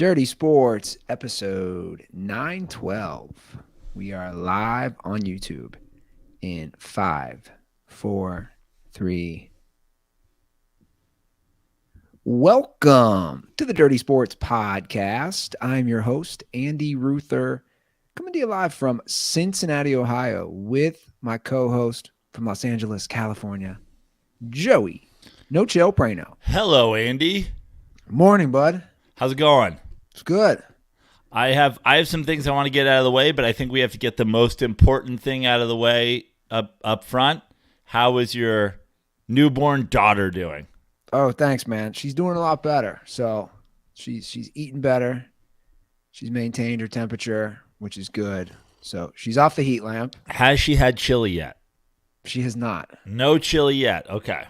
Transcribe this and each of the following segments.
Dirty Sports, episode 912. We are live on YouTube in 5, 4, 3. Welcome to the Dirty Sports Podcast. I'm your host, Andy Ruther, coming to you live from Cincinnati, Ohio, with my co-host from Los Angeles, California, Joey No Chill Prano. Hello, Andy. Morning, bud. How's it going? It's good. I have some things I want to get out of the way, but I think we have to get the most important thing out of the way up front. How is your newborn daughter doing? Oh, thanks, man. She's doing a lot better. So she's eating better. She's maintained her temperature, which is good. So she's off the heat lamp. Has she had chili yet? She has not. No chili yet. Okay.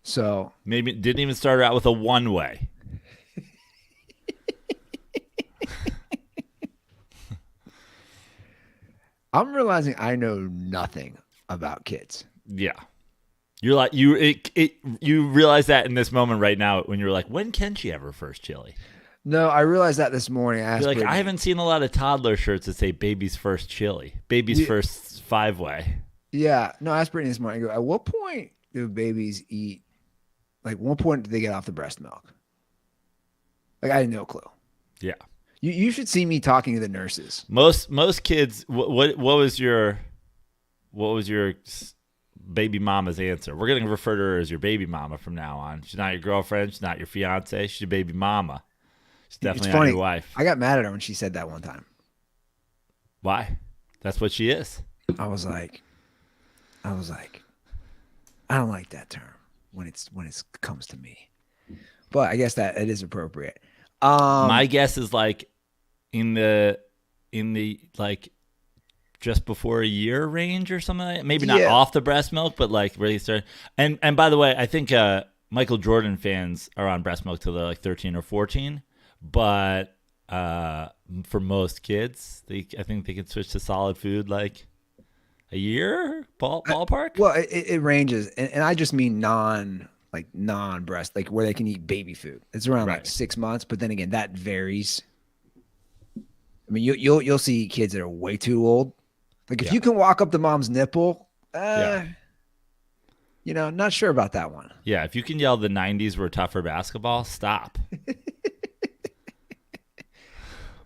So Maybe didn't even start her out with a one-way. I'm realizing I know nothing about kids. Yeah. You're like you realize that in this moment right now when you're like, when can she have her first chili? No, I realized that this morning. I asked You're like, Brittany. I haven't seen a lot of toddler shirts that say baby's first chili, baby's first five-way. Yeah. No, I asked Brittany this morning. I go, at what point do babies eat? Like, what point do they get off the breast milk? Like, I had no clue. Yeah. You should see me talking to the nurses. Most kids. What was your baby mama's answer? We're gonna refer to her as your baby mama from now on. She's not your girlfriend. She's not your fiance. She's your baby mama. She's definitely not your wife. I got mad at her when she said that one time. Why? That's what she is. I was like, I don't like that term when it comes to me, but I guess that it is appropriate. My guess is like in the like just before a year range or something like that. Maybe not off the breast milk, but like really start. And by the way, I think Michael Jordan fans are on breast milk till they're like 13 or 14. But for most kids, I think they can switch to solid food like a year ballpark. Well, it ranges, and I just mean non-breast, like where they can eat baby food. It's around like 6 months, but then again, that varies. I mean, you'll see kids that are way too old. Like if you can walk up to mom's nipple, not sure about that one. Yeah, if you can yell the 90s were tough for basketball, stop.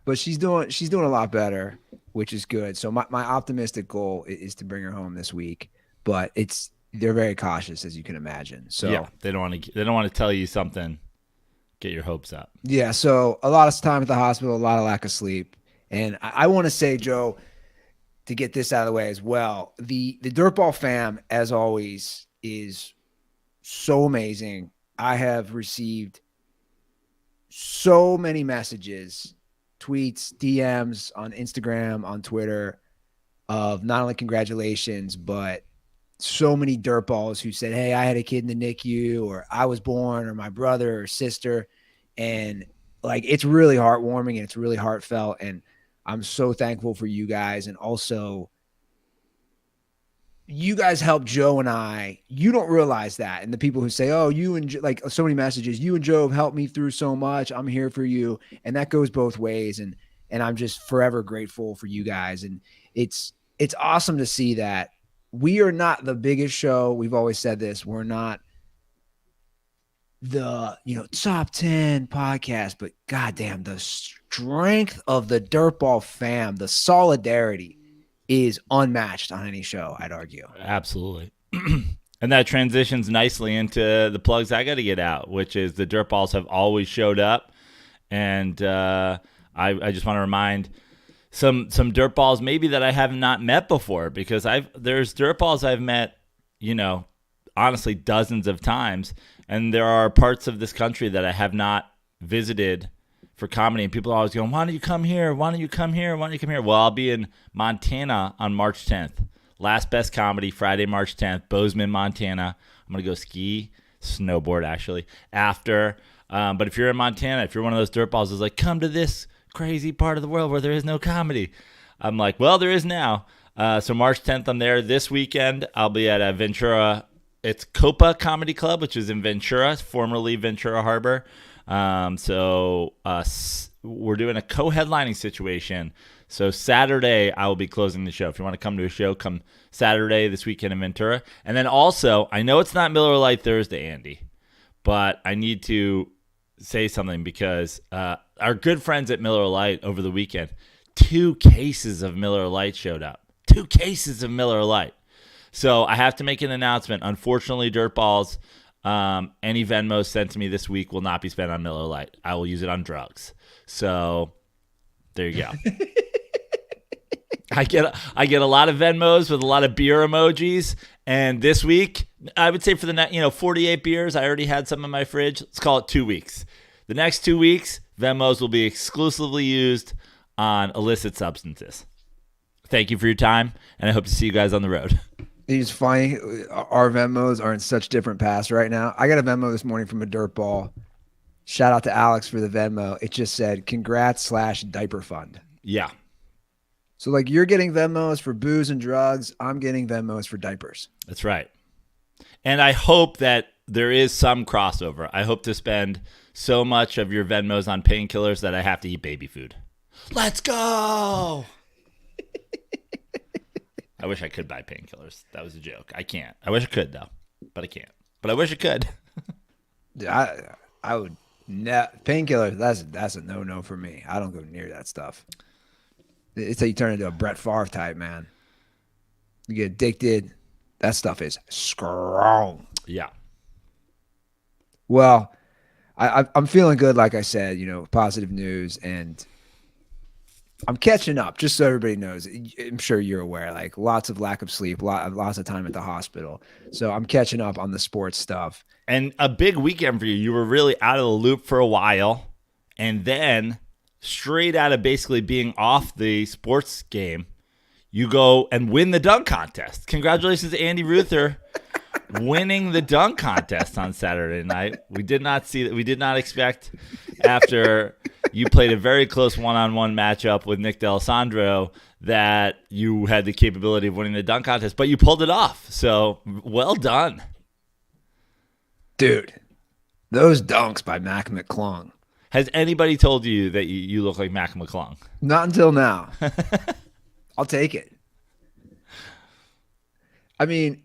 But she's doing a lot better, which is good. So my optimistic goal is to bring her home this week, but they're very cautious, as you can imagine. So yeah, they don't want to tell you something, get your hopes up. Yeah, so a lot of time at the hospital, a lot of lack of sleep. And I want to say, Joe, to get this out of the way as well, the DirtBall fam, as always, is so amazing. I have received so many messages, tweets, DMs on Instagram, on Twitter, of not only congratulations, but so many dirtballs who said, hey, I had a kid in the NICU, or I was born, or my brother or sister. And like, it's really heartwarming and it's really heartfelt. And I'm so thankful for you guys. And also, you guys help Joe and I. You don't realize that. And the people who say, oh, you and like so many messages, you and Joe have helped me through so much. I'm here for you. And that goes both ways. And I'm just forever grateful for you guys. And it's awesome to see that. We are not the biggest show. We've always said this. We're not the top 10 podcast, but goddamn, the strength of the DirtBall fam, the solidarity is unmatched on any show, I'd argue. Absolutely. And that transitions nicely into the plugs I got to get out, which is the DirtBalls have always showed up. And I just want to remind some dirtballs maybe that I have not met before, because there's dirtballs I've met, honestly, dozens of times, and there are parts of this country that I have not visited for comedy, and people are always going, why don't you come here? Why don't you come here? Why don't you come here? Well, I'll be in Montana on March 10th. Last Best Comedy, Friday, March 10th, Bozeman, Montana. I'm going to go snowboard actually, after. But if you're in Montana, if you're one of those dirtballs who's like, come to this crazy part of the world where there is no comedy, I'm like, well, there is now. So March 10th, I'm there. This weekend, I'll be at Ventura. It's Copa Comedy Club, which is in Ventura, formerly Ventura Harbor. We're doing a co-headlining situation. So Saturday, I will be closing the show. If you want to come to a show, come Saturday this weekend in Ventura. And then also, I know it's not Miller Lite Thursday, Andy, but I need to say something because our good friends at Miller Lite over the weekend, 2 cases of Miller Lite showed up. 2 cases of Miller Lite. So I have to make an announcement. Unfortunately, DirtBalls, any Venmos sent to me this week will not be spent on Miller Lite. I will use it on drugs. So there you go. I get a lot of Venmos with a lot of beer emojis, and this week, I would say for the 48 beers, I already had some in my fridge. Let's call it 2 weeks. The next 2 weeks, Venmos will be exclusively used on illicit substances. Thank you for your time, and I hope to see you guys on the road. It's funny. Our Venmos are in such different paths right now. I got a Venmo this morning from a DirtBall. Shout out to Alex for the Venmo. It just said, congrats/diaper fund. Yeah. So like you're getting Venmos for booze and drugs. I'm getting Venmos for diapers. That's right. And I hope that there is some crossover. I hope to spend so much of your Venmos on painkillers that I have to eat baby food. Let's go. I wish I could buy painkillers. That was a joke. I can't. I wish I could though, but I can't. But I wish I could. I would painkillers. That's a no for me. I don't go near that stuff. It's how you turn into a Brett Favre type, man. You get addicted. That stuff is strong. Yeah. Well, I'm feeling good. Like I said, positive news, and I'm catching up. Just so everybody knows, I'm sure you're aware. Like lots of lack of sleep, lots of time at the hospital. So I'm catching up on the sports stuff. And a big weekend for you. You were really out of the loop for a while, and then straight out of basically being off the sports game, you go and win the dunk contest. Congratulations to Andy Ruther winning the dunk contest on Saturday night. We did not see that. We did not expect after you played a very close one-on-one matchup with Nick D'Alessandro that you had the capability of winning the dunk contest, but you pulled it off. So well done. Dude, those dunks by Mac McClung. Has anybody told you that you look like Mac McClung? Not until now. I'll take it. I mean,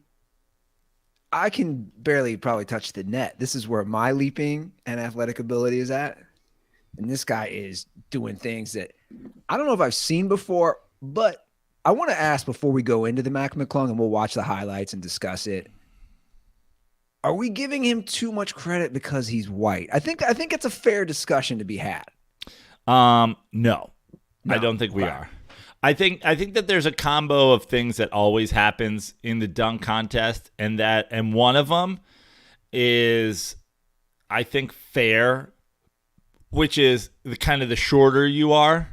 I can barely probably touch the net. This is where my leaping and athletic ability is at. And this guy is doing things that I don't know if I've seen before, but I want to ask before we go into the Mac McClung and we'll watch the highlights and discuss it. Are we giving him too much credit because he's white? I think it's a fair discussion to be had. No, I don't think we are. I think that there's a combo of things that always happens in the dunk contest, and one of them is, I think, fair, which is the shorter you are,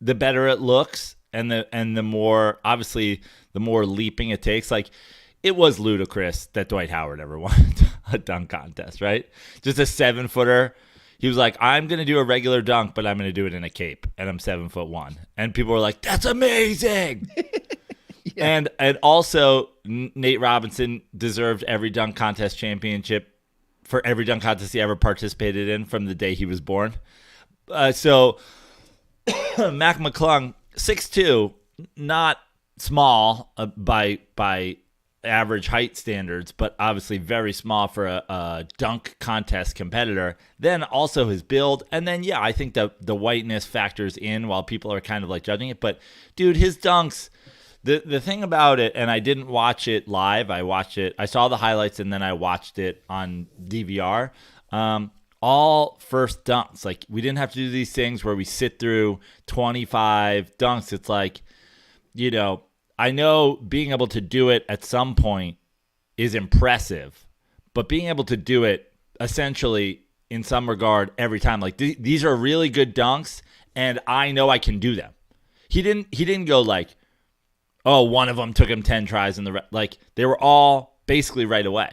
the better it looks, and the more, obviously, the more leaping it takes. Like, it was ludicrous that Dwight Howard ever won a dunk contest, right? Just a 7-footer. He was like, I'm going to do a regular dunk, but I'm going to do it in a cape, and I'm 7'1". And people were like, that's amazing. Yeah. And also, Nate Robinson deserved every dunk contest championship for every dunk contest he ever participated in from the day he was born. So Mac McClung, 6'2", not small by average height standards, but obviously very small for a dunk contest competitor. Then also his build, and then I think the whiteness factors in while people are kind of like judging it. But dude, his dunks, the thing about it, and I didn't watch it live. I saw the highlights and then I watched it on DVR. All first dunks. Like, we didn't have to do these things where we sit through 25 dunks. It's like, I know being able to do it at some point is impressive, but being able to do it essentially in some regard every time, like these are really good dunks, and I know I can do them. He didn't go like, oh, one of them took him 10 tries, and like they were all basically right away.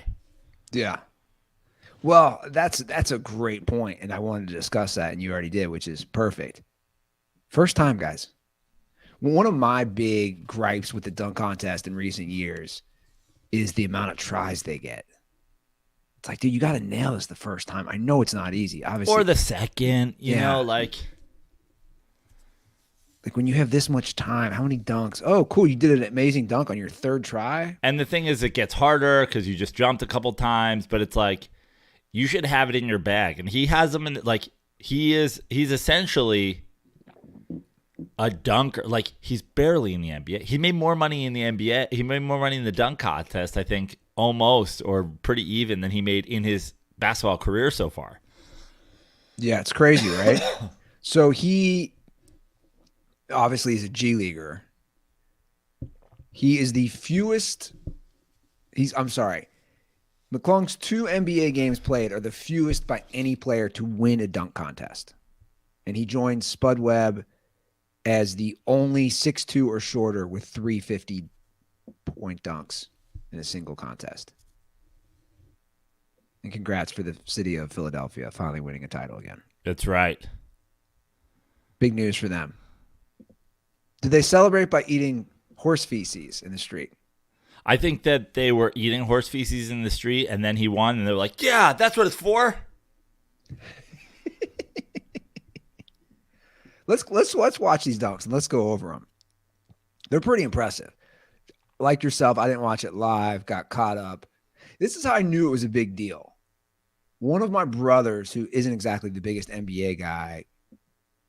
Yeah. Well, that's a great point, and I wanted to discuss that, and you already did, which is perfect. First time, guys. One of my big gripes with the dunk contest in recent years is the amount of tries they get. It's like, dude, you got to nail this the first time. I know it's not easy, obviously. Or the second, you know, like when you have this much time, how many dunks? Oh, cool. You did an amazing dunk on your third try. And the thing is, it gets harder because you just jumped a couple times, but it's like, you should have it in your bag. And he has them in, like, he's essentially a dunker. Like, he's barely in the NBA. He made more money in the NBA. He made more money in the dunk contest, I think, almost or pretty even than he made in his basketball career so far. Yeah, it's crazy, right? So he obviously is a G leaguer. He is the fewest. McClung's 2 NBA games played are the fewest by any player to win a dunk contest. And he joined Spud Webb as the only 6'2" or shorter with 350-point dunks in a single contest. And congrats for the city of Philadelphia finally winning a title again. That's right. Big news for them. Did they celebrate by eating horse feces in the street? I think that they were eating horse feces in the street, and then he won, and they're like, yeah, that's what it's for. Let's watch these dunks and let's go over them. They're pretty impressive. Like yourself, I didn't watch it live, got caught up. This is how I knew it was a big deal. One of my brothers, who isn't exactly the biggest NBA guy,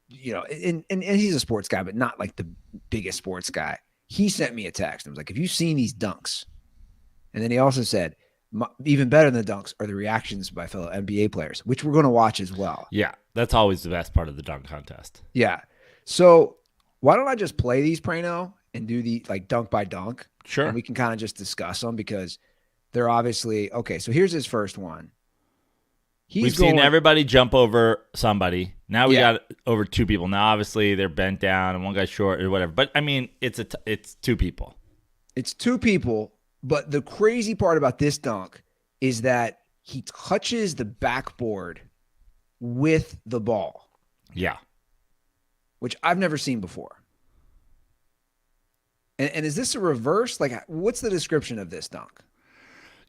you know, and he's a sports guy, but not like the biggest sports guy. He sent me a text and was like, have you seen these dunks? And then he also said, even better than the dunks are the reactions by fellow NBA players, which we're going to watch as well. Yeah, that's always the best part of the dunk contest. Yeah. So why don't I just play these, Prano, and do the like dunk by dunk? Sure. And we can kind of just discuss them because they're obviously, okay, so here's his first one. We've seen everybody jump over somebody. Now we got over 2 people. Now, obviously, they're bent down and one guy's short or whatever. But, I mean, it's 2 people. It's 2 people. But the crazy part about this dunk is that he touches the backboard with the ball. Yeah. Which I've never seen before. And is this a reverse? Like, what's the description of this dunk?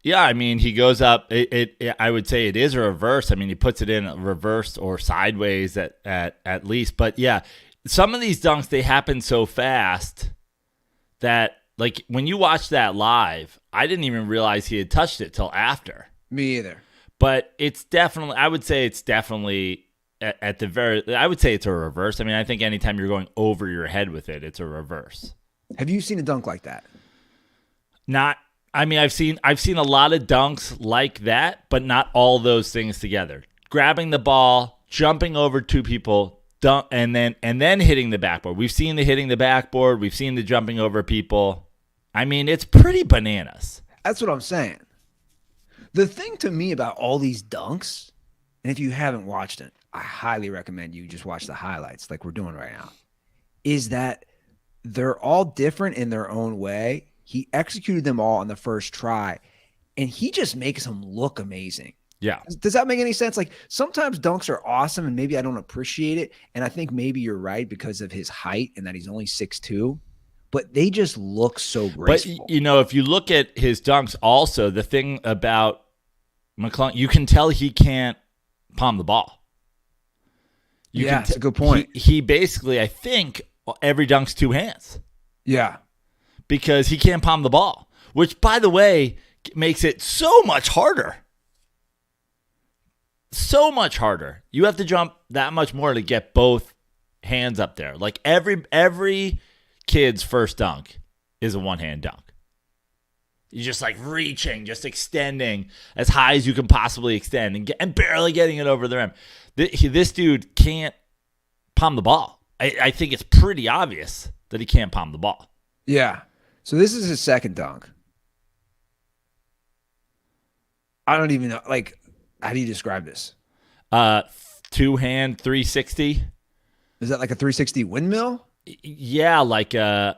Yeah, I mean, he goes up. I would say it is a reverse. I mean, he puts it in reversed or sideways at least. But, yeah, some of these dunks, they happen so fast that, like, when you watch that live, I didn't even realize he had touched it till after. Me either. But it's definitely, I would say it's definitely at the very, I would say it's a reverse. I mean, I think anytime you're going over your head with it, it's a reverse. Have you seen a dunk like that? Not. I mean, I've seen a lot of dunks like that, but not all those things together. Grabbing the ball, jumping over 2 people, dunk, and then hitting the backboard. We've seen the hitting the backboard. We've seen the jumping over people. I mean, it's pretty bananas. That's what I'm saying. The thing to me about all these dunks, and if you haven't watched it, I highly recommend you just watch the highlights like we're doing right now, is that they're all different in their own way. He executed them all on the first try, and he just makes them look amazing. Yeah. Does that make any sense? Like, sometimes dunks are awesome, and maybe I don't appreciate it, and I think maybe you're right because of his height and that he's only 6'2", but they just look so graceful. But, you know, if you look at his dunks also, the thing about McClung, you can tell he can't palm the ball. That's a good point. He basically, I think, every dunk's 2 hands. Yeah. Because he can't palm the ball, which, by the way, makes it so much harder. So much harder. You have to jump that much more to get both hands up there. Like every kid's first dunk is a one-hand dunk. You're just like reaching, just extending as high as you can possibly extend and barely getting it over the rim. This dude can't palm the ball. I think it's pretty obvious that he can't palm the ball. Yeah. So this is his second dunk. I don't even know. Like, how do you describe this? 2-hand 360. Is that like a 360 windmill? Yeah, like I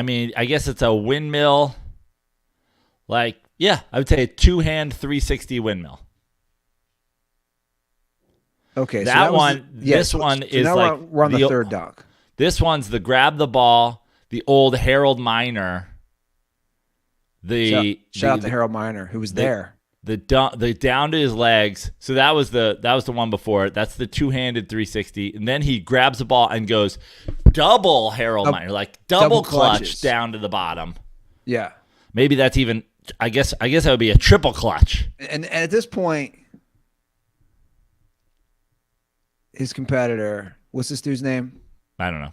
mean, I guess it's a windmill. Like, yeah, I would say a 2-hand 360 windmill. Okay, that so one. This one is now like we're on the third dunk. This one's the grab the ball, the old Harold Miner. Shout out to Harold Miner, who was there. the down to his legs. So that was the one before it. That's the two-handed 360, and then he grabs the ball and goes double Harold Miner, like double clutch clutches down to the bottom. Yeah, maybe that's even. I guess that would be a triple clutch. And at this point, his competitor, what's this dude's name? I don't know.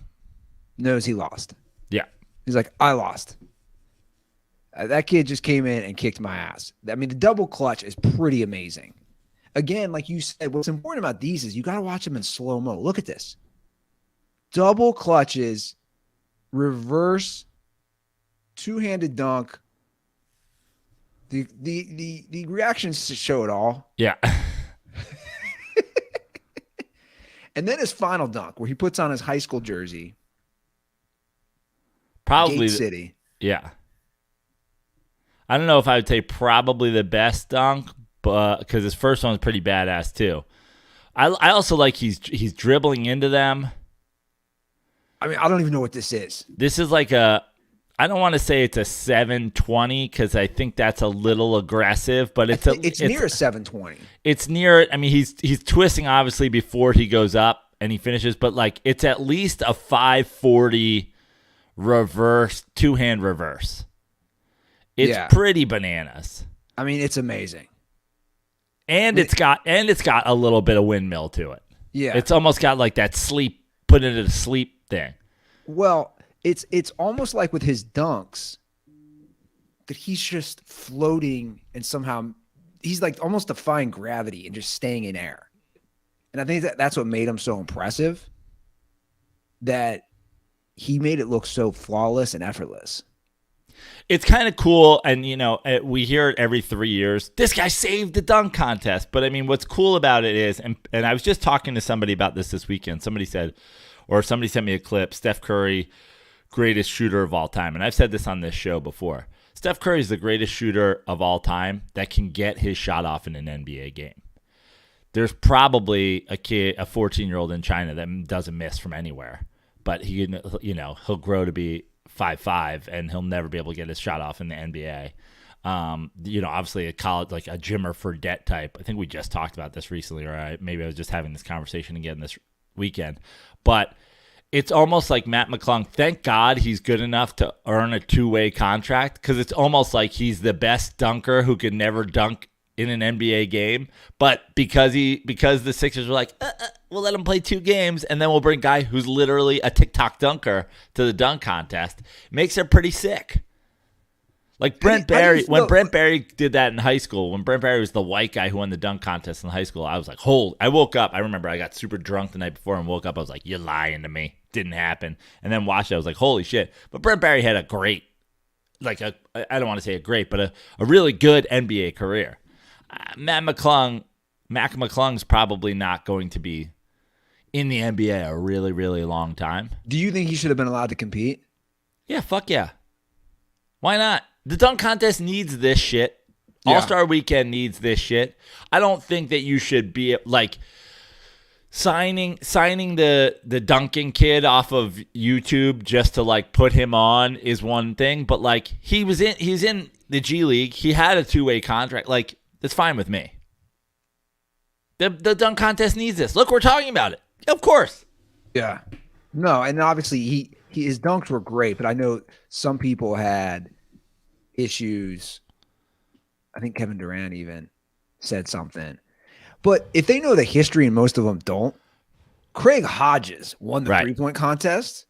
Knows he lost. Yeah, he's like, I lost. That kid just came in and kicked my ass. I mean, the double clutch is pretty amazing. Again, like you said, what's important about these is you got to watch them in slow-mo. Look at this. Double clutches, reverse, two-handed dunk. The reactions show it all. Yeah. And then his final dunk, where he puts on his high school jersey. Probably Gate City. Yeah. I don't know if I would say probably the best dunk, but because his first one was pretty badass too. I also like he's dribbling into them. I mean, I don't even know what this is. This is like I don't want to say it's a 720 because I think that's a little aggressive, but it's near a 720. It's near. I mean, he's twisting obviously before he goes up and he finishes, but like it's at least a 540 reverse, two-hand reverse. It's pretty bananas. I mean, it's amazing. And it's got a little bit of windmill to it. Yeah. It's almost got like that put it to sleep thing. Well, it's almost like with his dunks that he's just floating and somehow he's like almost defying gravity and just staying in air. And I think that's what made him so impressive, that he made it look so flawless and effortless. It's kind of cool, and we hear it every 3 years. This guy saved the dunk contest. But I mean, what's cool about it is, and I was just talking to somebody about this weekend. Somebody sent me a clip. Steph Curry, greatest shooter of all time, and I've said this on this show before. Steph Curry is the greatest shooter of all time that can get his shot off in an NBA game. There's probably a 14-year-old in China that doesn't miss from anywhere, but he'll grow to be 5'5", and he'll never be able to get his shot off in the NBA. Obviously a college, like a Jimmer Fredette type. I think we just talked about this recently, or maybe I was just having this conversation again this weekend. But it's almost like Matt McClung. Thank God he's good enough to earn a two-way contract, because it's almost like he's the best dunker who could never dunk in an NBA game. But because the Sixers were like, we'll let him play 2 games, and then we'll bring a guy who's literally a TikTok dunker to the dunk contest. It makes it pretty sick. Like Brent Barry, when Brent Barry did that in high school, when Brent Barry was the white guy who won the dunk contest in high school, I was like, I woke up. I remember I got super drunk the night before and woke up. I was like, you're lying to me. Didn't happen. And then watched it. I was like, holy shit. But Brent Barry had a great, I don't want to say a great, but a really good NBA career. Mac McClung's probably not going to be in the NBA a really, really long time. Do you think he should have been allowed to compete? Yeah, fuck yeah. Why not? The dunk contest needs this shit. Yeah. All-Star Weekend needs this shit. I don't think that you should be like signing the dunking kid off of YouTube just to like put him on is one thing, but like he's in the G League. He had a two-way contract. Like, that's fine with me. The dunk contest needs this. Look, we're talking about it. Of course. Yeah. No, and obviously his dunks were great, but I know some people had issues. I think Kevin Durant even said something. But if they know the history, and most of them don't, Craig Hodges won the three-point contest.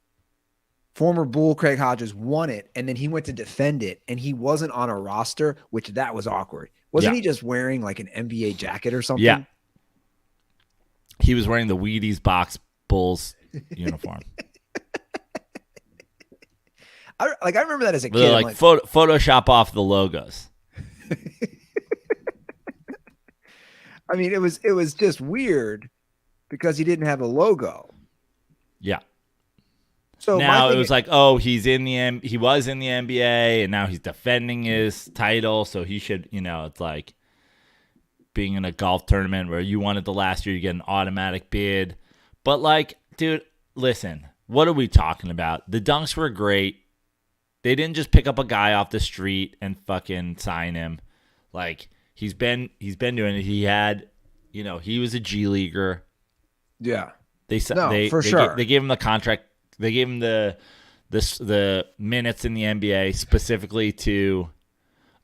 Former Bull Craig Hodges won it, and then he went to defend it, and he wasn't on a roster, which that was awkward. Wasn't he just wearing like an NBA jacket or something? Yeah. He was wearing the Wheaties Box Bulls uniform. I remember that as a kid. Like Photoshop off the logos. I mean, it was just weird because he didn't have a logo. Yeah. So now it was like, he was in the NBA and now he's defending his title, so he should, it's like being in a golf tournament where you won it the last year, you get an automatic bid. But like, dude, listen, what are we talking about? The dunks were great. They didn't just pick up a guy off the street and fucking sign him. Like, He's been doing it. He had, he was a G leaguer. Yeah. For sure. They gave him the contract. They gave him the minutes in the NBA specifically to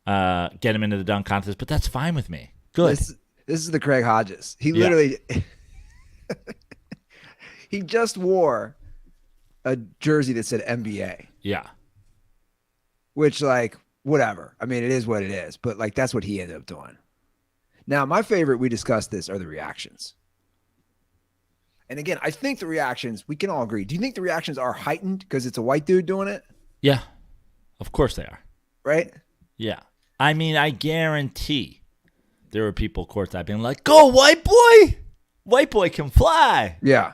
get him into the dunk contest. But that's fine with me. Good. This is the Craig Hodges. He literally he just wore a jersey that said NBA. Yeah. Which, like, whatever. I mean, it is what it is. But, like, that's what he ended up doing. Now, my favorite, we discussed this, are the reactions. And again, I think the reactions, we can all agree. Do you think the reactions are heightened because it's a white dude doing it? Yeah. Of course they are. Right? Yeah. I mean, I guarantee there were people courtside being like, "Go, white boy! White boy can fly." Yeah.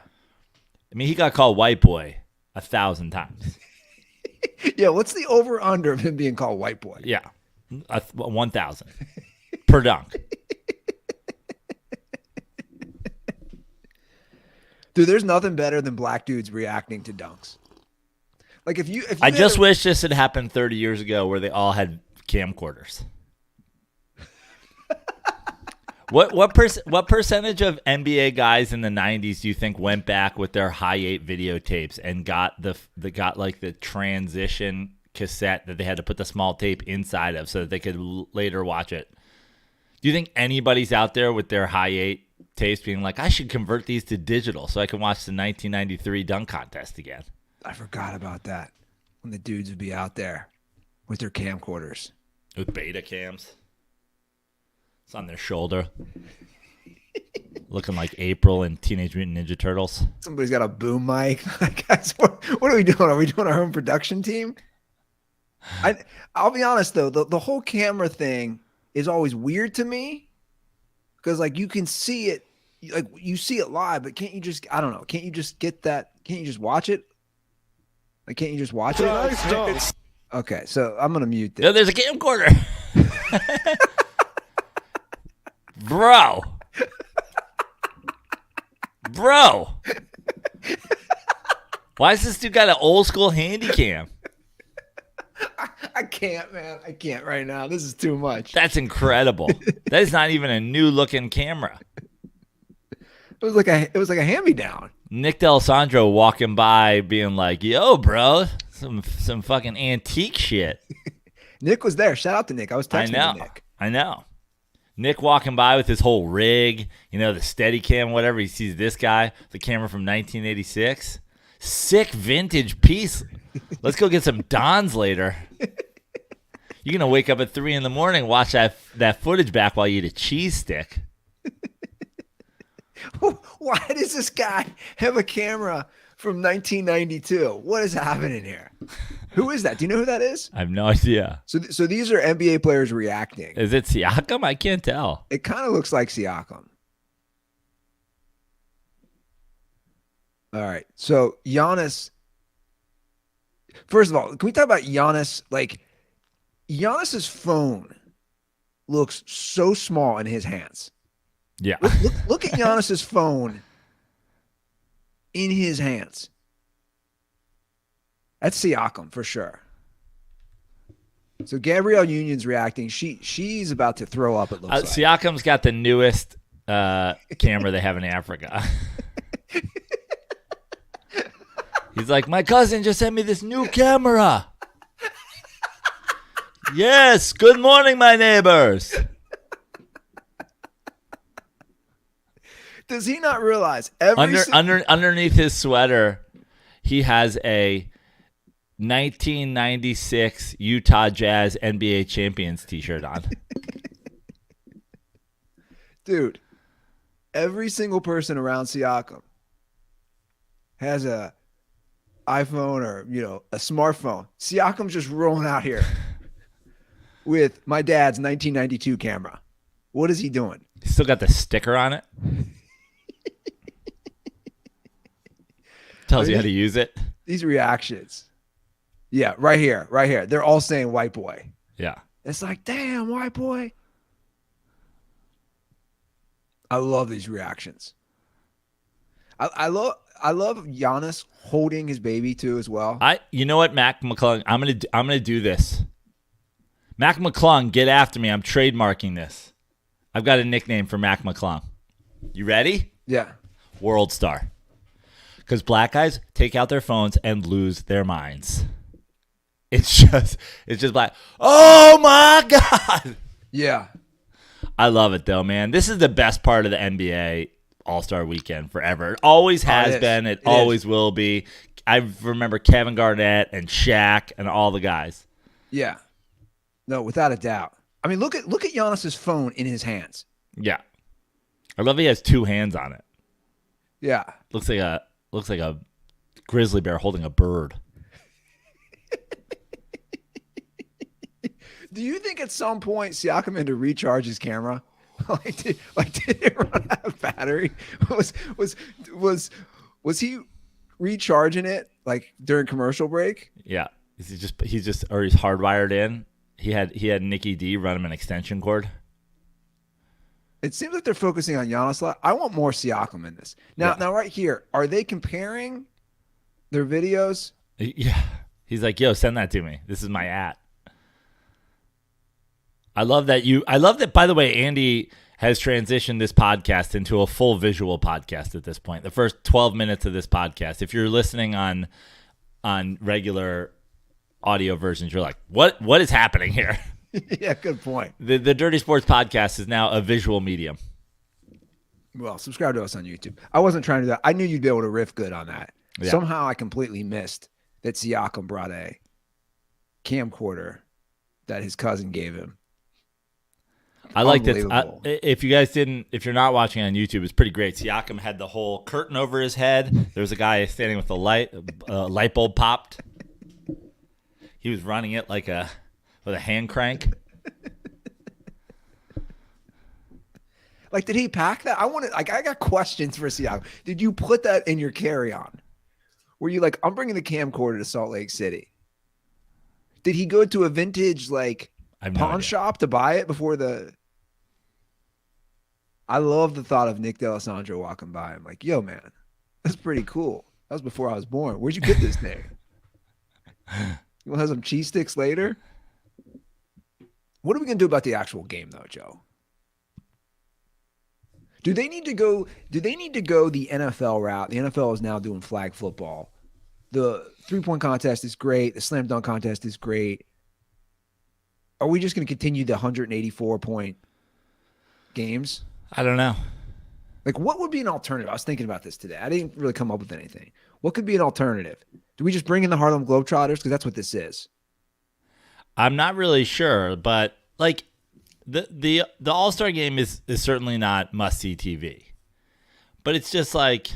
I mean, he got called white boy 1,000 times. Yeah, what's the over-under of him being called white boy? Yeah. 1,000 per dunk. Dude, there's nothing better than black dudes reacting to dunks. Like, if you I just wish this had happened 30 years ago where they all had camcorders. What percentage of NBA guys in the 90s do you think went back with their high 8 videotapes and got like the transition cassette that they had to put the small tape inside of so that they could later watch it? Do you think anybody's out there with their high 8 tapes being like, I should convert these to digital so I can watch the 1993 dunk contest again? I forgot about that. When the dudes would be out there with their camcorders. With beta cams. It's on their shoulder. Looking like April in Teenage Mutant Ninja Turtles. Somebody's got a boom mic. Guys, what are we doing? Are we doing our own production team? I'll be honest, though. The whole camera thing is always weird to me. Because, like, you can see it. Like, you see it live, but can't you just, I don't know. Can't you just get that? Can't you just watch it? Like, can't you just watch it? Okay, so I'm going to mute this. No, there's a camcorder. Bro. Why is this dude got an old school handy cam? I can't, man. I can't right now. This is too much. That's incredible. That is not even a new looking camera. It was like a hand-me-down. Nick D'Alessandro walking by being like, "Yo, bro, some fucking antique shit." Nick was there. Shout out to Nick. I was texting to Nick. I know. Nick walking by with his whole rig, the Steadicam, whatever. He sees this guy, the camera from 1986. Sick vintage piece. Let's go get some Dons later. You're going to wake up at 3 in the morning, watch that footage back while you eat a cheese stick. Why does this guy have a camera from 1992? What is happening here? Who is that? Do you know who that is? I have no idea. So these are NBA players reacting. Is it Siakam? I can't tell. It kind of looks like Siakam. All right. So Giannis. First of all, can we talk about Giannis? Like, Giannis's phone looks so small in his hands. Yeah. Look at Giannis's phone in his hands. That's Siakam for sure. So Gabrielle Union's reacting. She's about to throw up, it looks like. Siakam's got the newest camera they have in Africa. He's like, my cousin just sent me this new camera. Yes, good morning, my neighbors. Does he not realize underneath his sweater, he has a 1996 Utah Jazz NBA Champions t-shirt on? Dude, every single person around Siakam has a iPhone or, a smartphone. Siakam's just rolling out here with my dad's 1992 camera. What is he doing? He still got the sticker on it. Tells you how to use it. These reactions. Yeah, right here. They're all saying white boy. Yeah. It's like, damn, white boy. I love these reactions. I love Giannis holding his baby too as well. You know what, Mac McClung? I'm gonna do this. Mac McClung, get after me. I'm trademarking this. I've got a nickname for Mac McClung. You ready? Yeah. World star. Because black guys take out their phones and lose their minds. It's just black. Oh my God. Yeah. I love it though, man. This is the best part of the NBA All-Star Weekend forever. It always has been. It always will be. I remember Kevin Garnett and Shaq and all the guys. Yeah. No, without a doubt. I mean, look at Giannis's phone in his hands. Yeah. I love he has two hands on it. Yeah. Looks like a grizzly bear holding a bird. Do you think at some point Siakam had to recharge his camera? Did it run out of battery? Was he recharging it like during commercial break? Yeah. He's hardwired in. He had Nikki D run him an extension cord. It seems like they're focusing on Giannis a lot. I want more Siakam in this. Now right here, are they comparing their videos? Yeah. He's like, yo, send that to me. This is my at. I love that, by the way, Andy has transitioned this podcast into a full visual podcast at this point. The first 12 minutes of this podcast, if you're listening on regular audio versions, you're like, what is happening here? Yeah, good point. The Dirty Sports Podcast is now a visual medium. Well, subscribe to us on YouTube. I wasn't trying to do that. I knew you'd be able to riff good on that. Yeah. Somehow I completely missed that Siakam brought a camcorder that his cousin gave him. I like this. If you're not watching on YouTube, it's pretty great. Siakam had the whole curtain over his head. There was a guy standing with a light bulb popped. He was running it with a hand crank. Like, did he pack that? I got questions for Siakam. Did you put that in your carry-on? Were you like, I'm bringing the camcorder to Salt Lake City? Did he go to a vintage pawn shop to buy it before the? I love the thought of Nick D'Alessandro walking by. I'm like, yo, man, that's pretty cool. That was before I was born. Where'd you get this thing? You want to have some cheese sticks later? What are we going to do about the actual game, though, Joe? Do they need to go the NFL route? The NFL is now doing flag football. The three-point contest is great. The slam dunk contest is great. Are we just going to continue the 184-point games? I don't know. Like, what would be an alternative? I was thinking about this today. I didn't really come up with anything. What could be an alternative? Do we just bring in the Harlem Globetrotters? Because that's what this is. I'm not really sure, but the All-Star game is certainly not must-see TV. But it's just at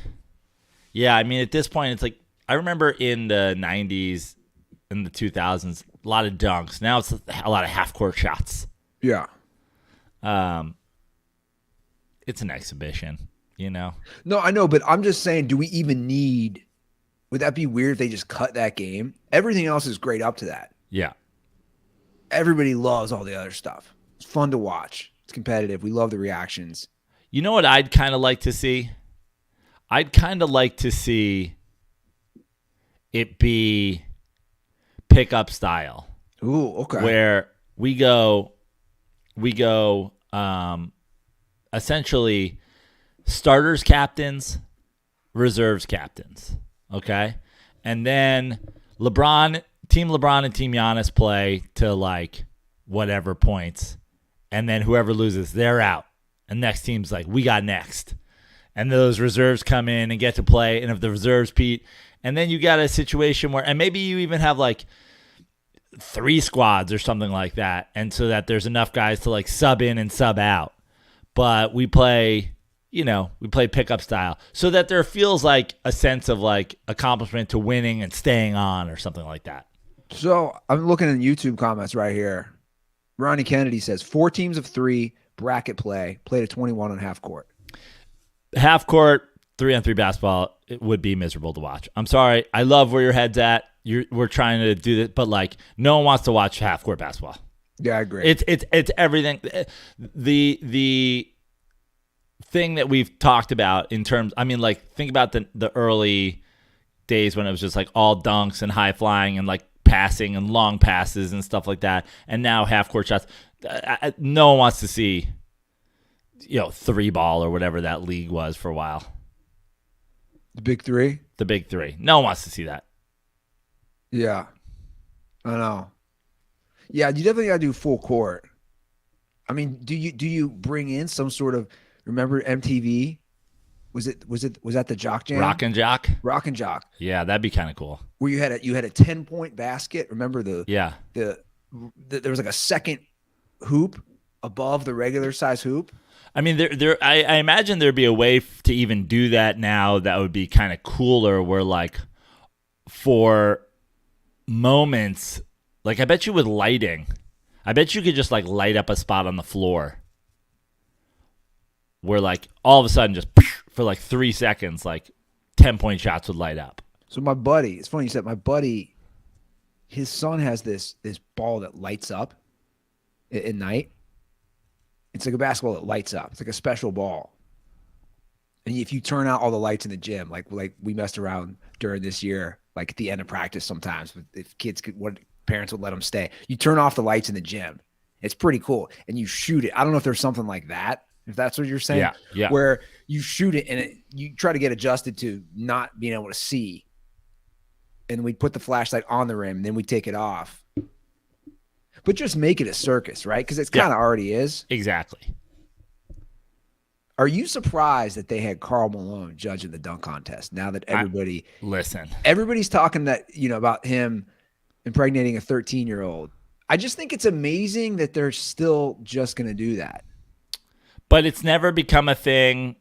this point, it's like, I remember in the 90s and the 2000s, a lot of dunks. Now it's a lot of half-court shots. Yeah. It's an exhibition, you know? No, I know, but I'm just saying, do we even need – would that be weird if they just cut that game? Everything else is great up to that. Yeah. Everybody loves all the other stuff. It's fun to watch. It's competitive. We love the reactions. You know what I'd kind of like to see? I'd kind of like to see it be pickup style. Ooh, okay. Where we go essentially starters captains, reserves captains, okay? And then Team LeBron and Team Giannis play to whatever points, and then whoever loses, they're out. And next team's like, we got next. And those reserves come in and get to play, and if the reserves Pete, and then you got a situation where, and maybe you even have 3 squads or something like that, and so that there's enough guys to sub in and sub out. But we play pickup style so that there feels like a sense of accomplishment to winning and staying on or something like that. So I'm looking in YouTube comments right here. Ronnie Kennedy says 4 teams of 3 bracket play, played a 21 on half court. Half court, 3-on-3 basketball, it would be miserable to watch. I'm sorry. I love where your head's at. We're trying to do this, but no one wants to watch half court basketball. Yeah, I agree. It's everything. The thing that we've talked about in terms, think about the early days when it was just all dunks and high flying and passing and long passes and stuff like that. And now half court shots. No one wants to see three ball or whatever that league was for a while. The big three? The big three. No one wants to see that. Yeah. I know. Yeah, you definitely gotta do full court. I mean, do you bring in some sort of, remember MTV? Was that the Jock Jam? Rock and Jock? Rock and Jock. Yeah, that'd be kind of cool. Where you had a 10-point basket. Remember Yeah. there was like a second hoop above the regular size hoop. I mean, I imagine there'd be a way to even do that now that would be kind of cooler, where like for moments, like I bet you with lighting, I bet you could just like light up a spot on the floor where like all of a sudden just for like 3 seconds, like 10-point shots would light up. So my buddy, it's funny you said, my buddy, his son has this ball that lights up at night. It's like a basketball that lights up. It's like a special ball. And if you turn out all the lights in the gym, like we messed around during this year, like at the end of practice sometimes, if kids parents would let them stay. You turn off the lights in the gym. It's pretty cool. And you shoot it. I don't know if there's something like that, if that's what you're saying. Yeah. Where you shoot it and you try to get adjusted to not being able to see. And we put the flashlight on the rim, and then we take it off. But just make it a circus, right? Because it kind of already is. Exactly. Are you surprised that they had Karl Malone judging the dunk contest? Now that everybody's talking about him impregnating a 13-year-old. I just think it's amazing that they're still just going to do that. But it's never become a thing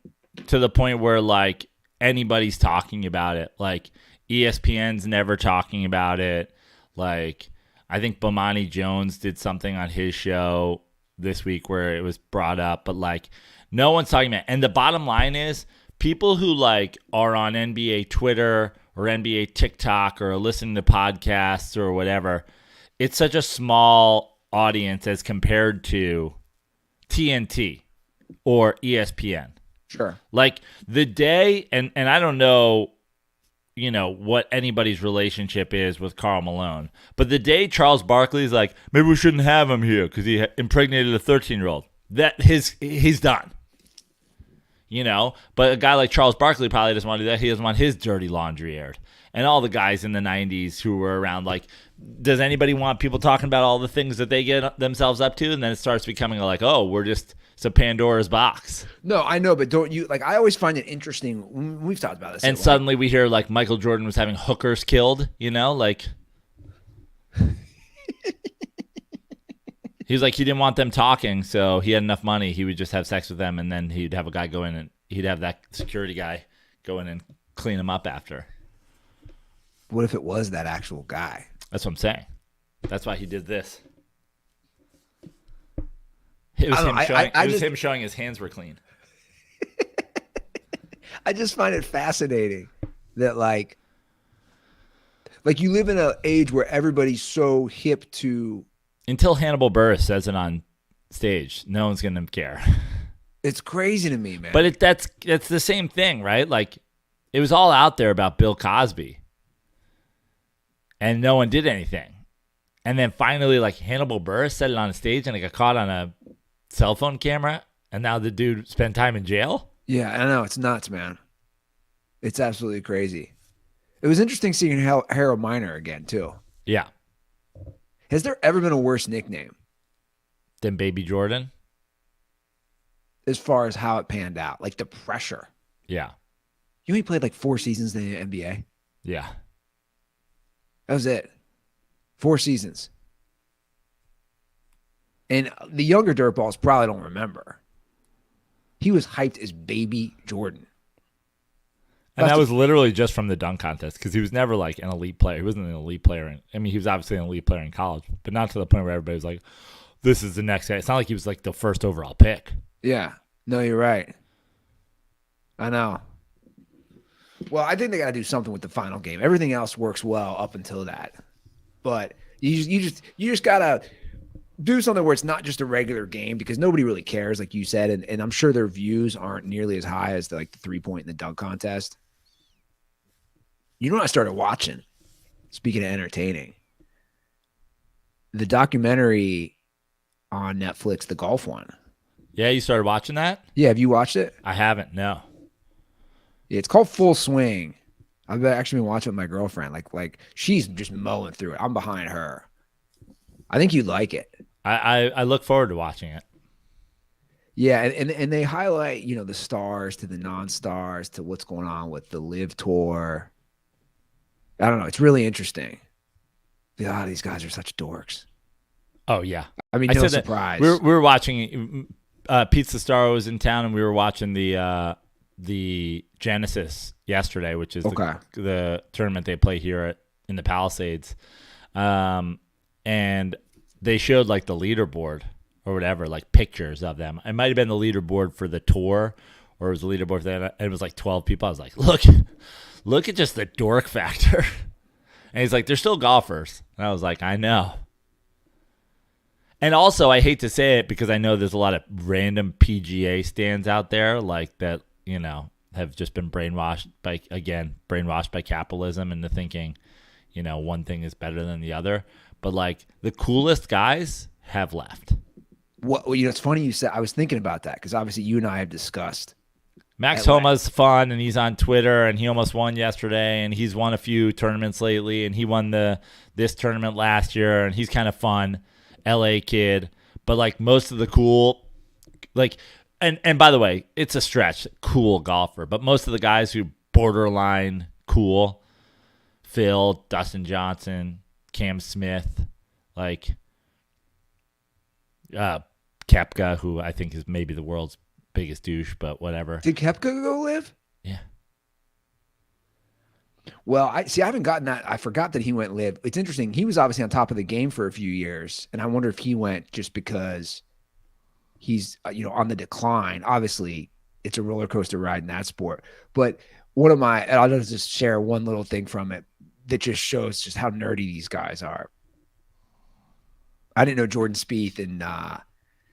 to the point where like anybody's talking about it. Like ESPN's never talking about it. Like I think Bomani Jones did something on his show this week where it was brought up, but like no one's talking about it. And the bottom line is people who like are on NBA Twitter or NBA TikTok or listening to podcasts or whatever, it's such a small audience as compared to TNT or ESPN. Sure. Like the day, and I don't know, what anybody's relationship is with Karl Malone, but the day Charles Barkley's like, maybe we shouldn't have him here because he impregnated a 13-year-old, he's done. But a guy like Charles Barkley probably doesn't want to do that. He doesn't want his dirty laundry aired. And all the guys in the 90s who were around, like, does anybody want people talking about all the things that they get themselves up to? And then it starts becoming like, oh, it's a Pandora's box. No, I know, but don't you, like, I always find it interesting. We've talked about this. And suddenly we hear, like, Michael Jordan was having hookers killed, like. He was like, he didn't want them talking, so he had enough money. He would just have sex with them, and then he'd have a guy go in, and he'd have that security guy go in and clean him up after. What if it was that actual guy? That's what I'm saying. That's why he did this. It was him showing his hands were clean. I just find it fascinating that like you live in an age where everybody's so hip to. Until Hannibal Buress says it on stage, no one's going to care. It's crazy to me, man. But that's the same thing, right? Like, it was all out there about Bill Cosby, and no one did anything. And then finally, like, Hannibal Buress said it on a stage, and it got caught on a cell phone camera, and now the dude spent time in jail? Yeah, I know. It's nuts, man. It's absolutely crazy. It was interesting seeing Harold Miner again, too. Yeah. Has there ever been a worse nickname than Baby Jordan? As far as how it panned out, like the pressure. Yeah. You only played like 4 seasons in the NBA. Yeah. That was it. 4 seasons. And the younger dirtballs probably don't remember. He was hyped as Baby Jordan. And that was literally just from the dunk contest because he was never like an elite player. He wasn't an elite player. He was obviously an elite player in college, but not to the point where everybody was like, this is the next guy. It's not like he was like the first overall pick. Yeah. No, you're right. I know. Well, I think they got to do something with the final game. Everything else works well up until that. But you just got to do something where it's not just a regular game because nobody really cares, like you said. And I'm sure their views aren't nearly as high as the 3-point in the dunk contest. You know what I started watching? Speaking of entertaining, the documentary on Netflix, the golf one. Yeah, you started watching that? Yeah, have you watched it? I haven't. No. Yeah, it's called Full Swing. Actually been watching with my girlfriend. Like she's just mowing through it. I'm behind her. I think you'd like it. I look forward to watching it. Yeah, and they highlight, the stars to the non-stars to what's going on with the Live Tour. I don't know. It's really interesting. These guys are such dorks. Oh yeah. I mean, I no said surprise. that we were watching. Pizza Star was in town, and we were watching the Genesis yesterday, which is Okay. the tournament they play here in the Palisades. And they showed like the leaderboard or whatever, like pictures of them. It might have been the leaderboard for the tour, or it was the leaderboard for that. And it was like 12 people. I was like, look at just the dork factor. And he's like, they're still golfers. And I was like, I know. And also, I hate to say it because I know there's a lot of random PGA stands out there like that, have just been brainwashed by capitalism into thinking, one thing is better than the other. But like the coolest guys have left. It's funny you said. I was thinking about that because obviously you and I have discussed. Max Homa's fun, and he's on Twitter, and he almost won yesterday, and he's won a few tournaments lately, and he won this tournament last year, and he's kind of fun. LA kid, but like most of the cool, like, and by the way, it's a stretch, cool golfer, but most of the guys who borderline cool, Phil, Dustin Johnson, Cam Smith, like, Koepka, who I think is maybe the world's biggest douche, but whatever. Did Koepka go live? Yeah. Well, I haven't gotten that. I forgot that he went live. It's interesting. He was obviously on top of the game for a few years, and I wonder if he went just because he's on the decline. Obviously, it's a roller coaster ride in that sport. But and I'll just share one little thing from it that just shows just how nerdy these guys are. I didn't know Jordan Spieth and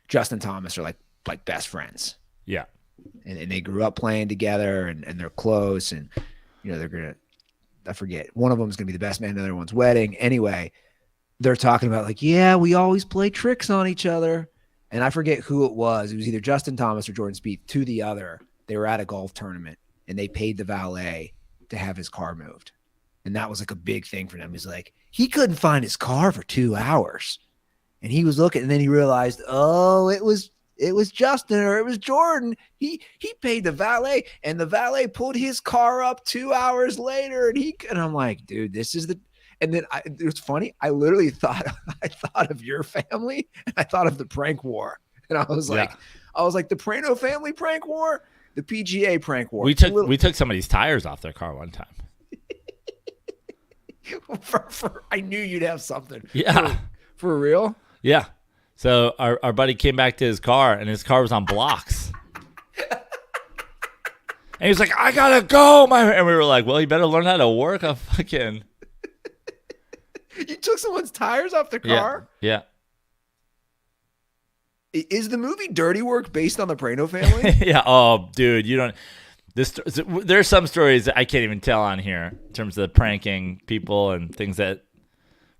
Justin Thomas are like best friends. Yeah. And they grew up playing together, and they're close, and they're gonna. I forget. One of them is going to be the best man at the other one's wedding. Anyway, they're talking about we always play tricks on each other. And I forget who it was. It was either Justin Thomas or Jordan Spieth to the other. They were at a golf tournament, and they paid the valet to have his car moved. And that was like a big thing for them. He's like, he couldn't find his car for 2 hours. And he was looking, and then he realized, it was Justin or it was Jordan. He paid the valet, and the valet pulled his car up 2 hours later. And I'm like, dude, this is and then it's funny. I literally thought of your family, and I thought of the prank war. And I was like, the Prano family prank war, the PGA prank war. We took somebody's tires off their car one time. I knew you'd have something. Yeah. For real? Yeah. So our buddy came back to his car, and his car was on blocks. And he was like, I gotta go. And we were like, well, you better learn how to work a fucking. You took someone's tires off their car? Yeah. Is the movie Dirty Work based on the Prano family? Yeah. Oh, dude, you don't. There's some stories that I can't even tell on here in terms of pranking people and things that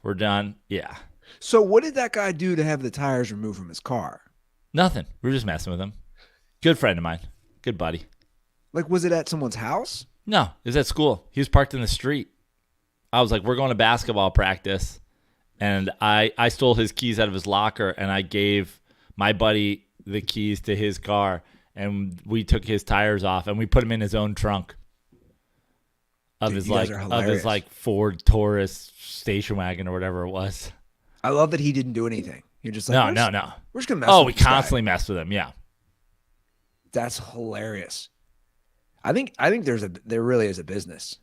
were done. Yeah. So what did that guy do to have the tires removed from his car? Nothing. We were just messing with him. Good friend of mine. Good buddy. Was it at someone's house? No, it was at school. He was parked in the street. I was like, we're going to basketball practice. And I stole his keys out of his locker, and I gave my buddy the keys to his car. And we took his tires off, and we put him in his own trunk of his Ford Taurus station wagon or whatever it was. I love that he didn't do anything. You're just like, no. We're just gonna mess with we this constantly guy. messed with him. Yeah, that's hilarious. I think there really is a business.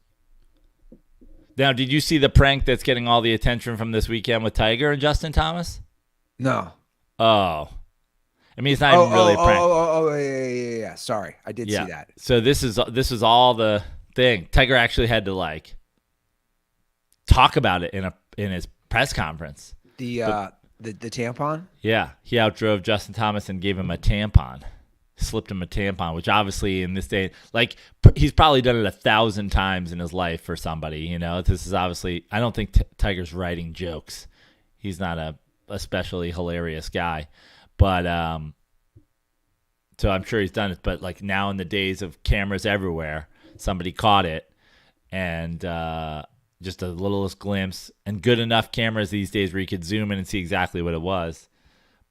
Now, did you see the prank that's getting all the attention from this weekend with Tiger and Justin Thomas? No. Oh, I mean, it's not even really a prank. Yeah. Sorry, I did see that. So this is all the thing. Tiger actually had to talk about it in his press conference. The tampon? Yeah, he outdrove Justin Thomas and gave him a tampon, slipped him a tampon, which obviously in this day, he's probably done it 1,000 times in his life for somebody. This is obviously, I don't think Tiger's writing jokes. He's not a especially hilarious guy, but So I'm sure he's done it. But like now in the days of cameras everywhere, somebody caught it, and just a littlest glimpse, and good enough cameras these days where you could zoom in and see exactly what it was.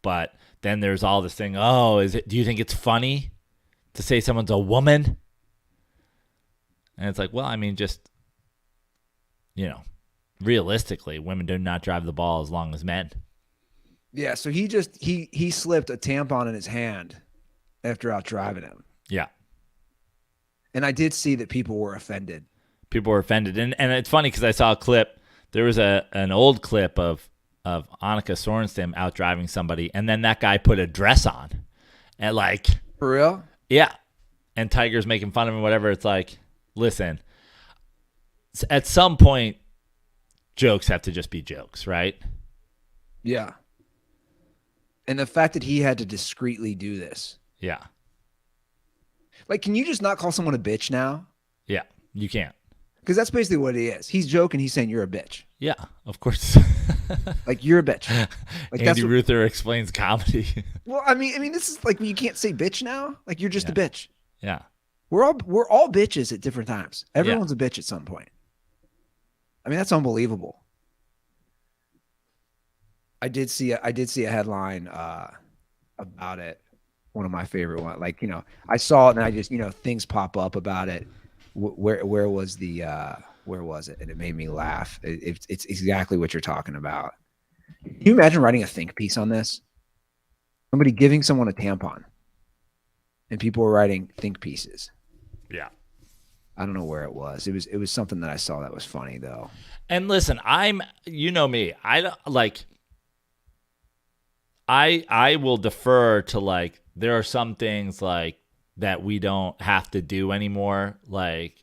But then there's all this thing. Oh, do you think it's funny to say someone's a woman? And it's like, well, I mean, just, realistically, women do not drive the ball as long as men. Yeah, so he slipped a tampon in his hand after out driving him. Yeah. And I did see that people were offended. People were offended. And it's funny because I saw a clip. There was an old clip of Annika Sorenstam out driving somebody, and then that guy put a dress on. And like, for real? Yeah. And Tiger's making fun of him, whatever. It's like, listen, at some point, jokes have to just be jokes, right? Yeah. And the fact that he had to discreetly do this. Yeah. Like, can you just not call someone a bitch now? Yeah, you can't. Because that's basically what he is. He's joking. He's saying you're a bitch. Yeah, of course. Like, you're a bitch. Like, Andy Ruther explains comedy. Well, I mean, this is like, you can't say bitch now. Like, you're just a bitch. Yeah. We're all bitches at different times. Everyone's a bitch at some point. I mean, that's unbelievable. I did see a headline about it. One of my favorite ones. Like, I saw it and I just, things pop up about it. Where was it? And it made me laugh. It's exactly what you're talking about. Can you imagine writing a think piece on this? Somebody giving someone a tampon, and people were writing think pieces. Yeah. I don't know where it was. It was something that I saw that was funny though. And listen, you know me. I will defer to, like, there are some things like that we don't have to do anymore, like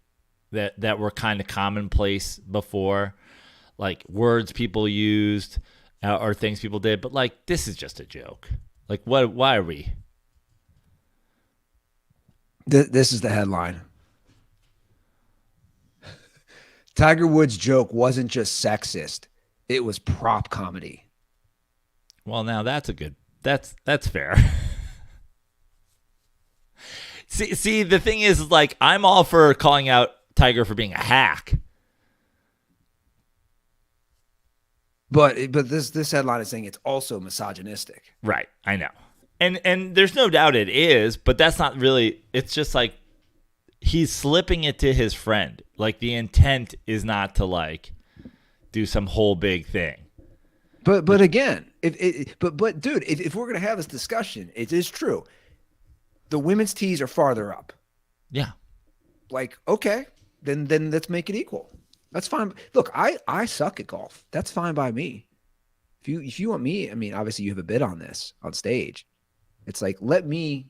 that were kind of commonplace before, like words people used or things people did. But like, this is just a joke. Like, why are we? This is the headline. Tiger Woods' joke wasn't just sexist; it was prop comedy. Well, now that's fair. See, the thing is, like, I'm all for calling out Tiger for being a hack. But this headline is saying it's also misogynistic. Right, I know. And there's no doubt it is, but that's not really, it's just like he's slipping it to his friend. Like, the intent is not to, like, do some whole big thing. But again, dude, if we're gonna have this discussion, it is true. The women's tees are farther up. Yeah. Like, okay, then let's make it equal. That's fine. Look, I suck at golf. That's fine by me. If you want me, I mean, obviously you have a bid on this on stage. It's like, let me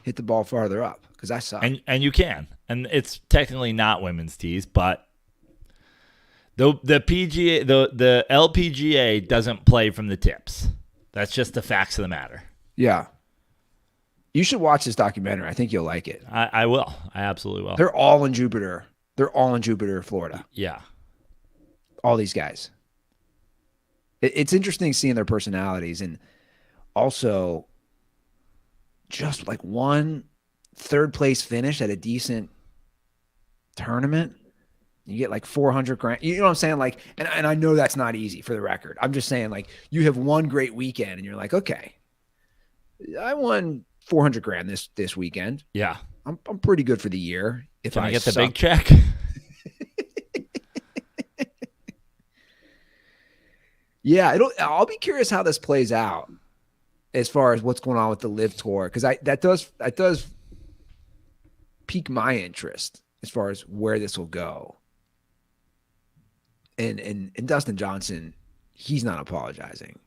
hit the ball farther up because I suck. And you can. And it's technically not women's tees, but the PGA, the LPGA doesn't play from the tips. That's just the facts of the matter. Yeah. You should watch this documentary. I think you'll like it. I will. I absolutely will. They're all in Jupiter. Florida. Yeah. All these guys. It's interesting seeing their personalities, and also just like one third place finish at a decent tournament. You get like 400 grand. You know what I'm saying? Like, and I know that's not easy, for the record. I'm just saying, like, you have one great weekend and you're like, okay, I won 400 grand this weekend. Yeah. I'm pretty good for the year. If Can I get suck. the big check? Yeah, I'll be curious how this plays out as far as what's going on with the Live Tour, because that does pique my interest as far as where this will go. And Dustin Johnson, he's not apologizing.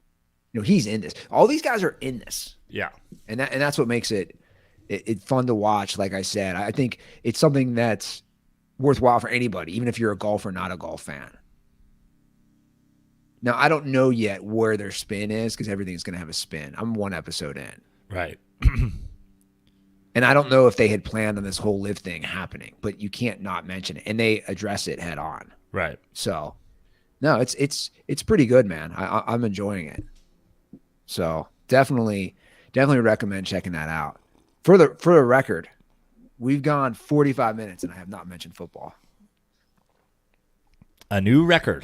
He's in this. All these guys are in this. Yeah. And that's what makes it fun to watch. Like I said, I think it's something that's worthwhile for anybody, even if you're a golfer, not a golf fan. Now, I don't know yet where their spin is, because everything's going to have a spin. I'm one episode in. Right. And I don't know if they had planned on this whole Live thing happening, but you can't not mention it. And they address it head on. Right. So, no, it's pretty good, man. I'm enjoying it. So definitely recommend checking that out. For the record, we've gone 45 minutes and I have not mentioned football. A new record.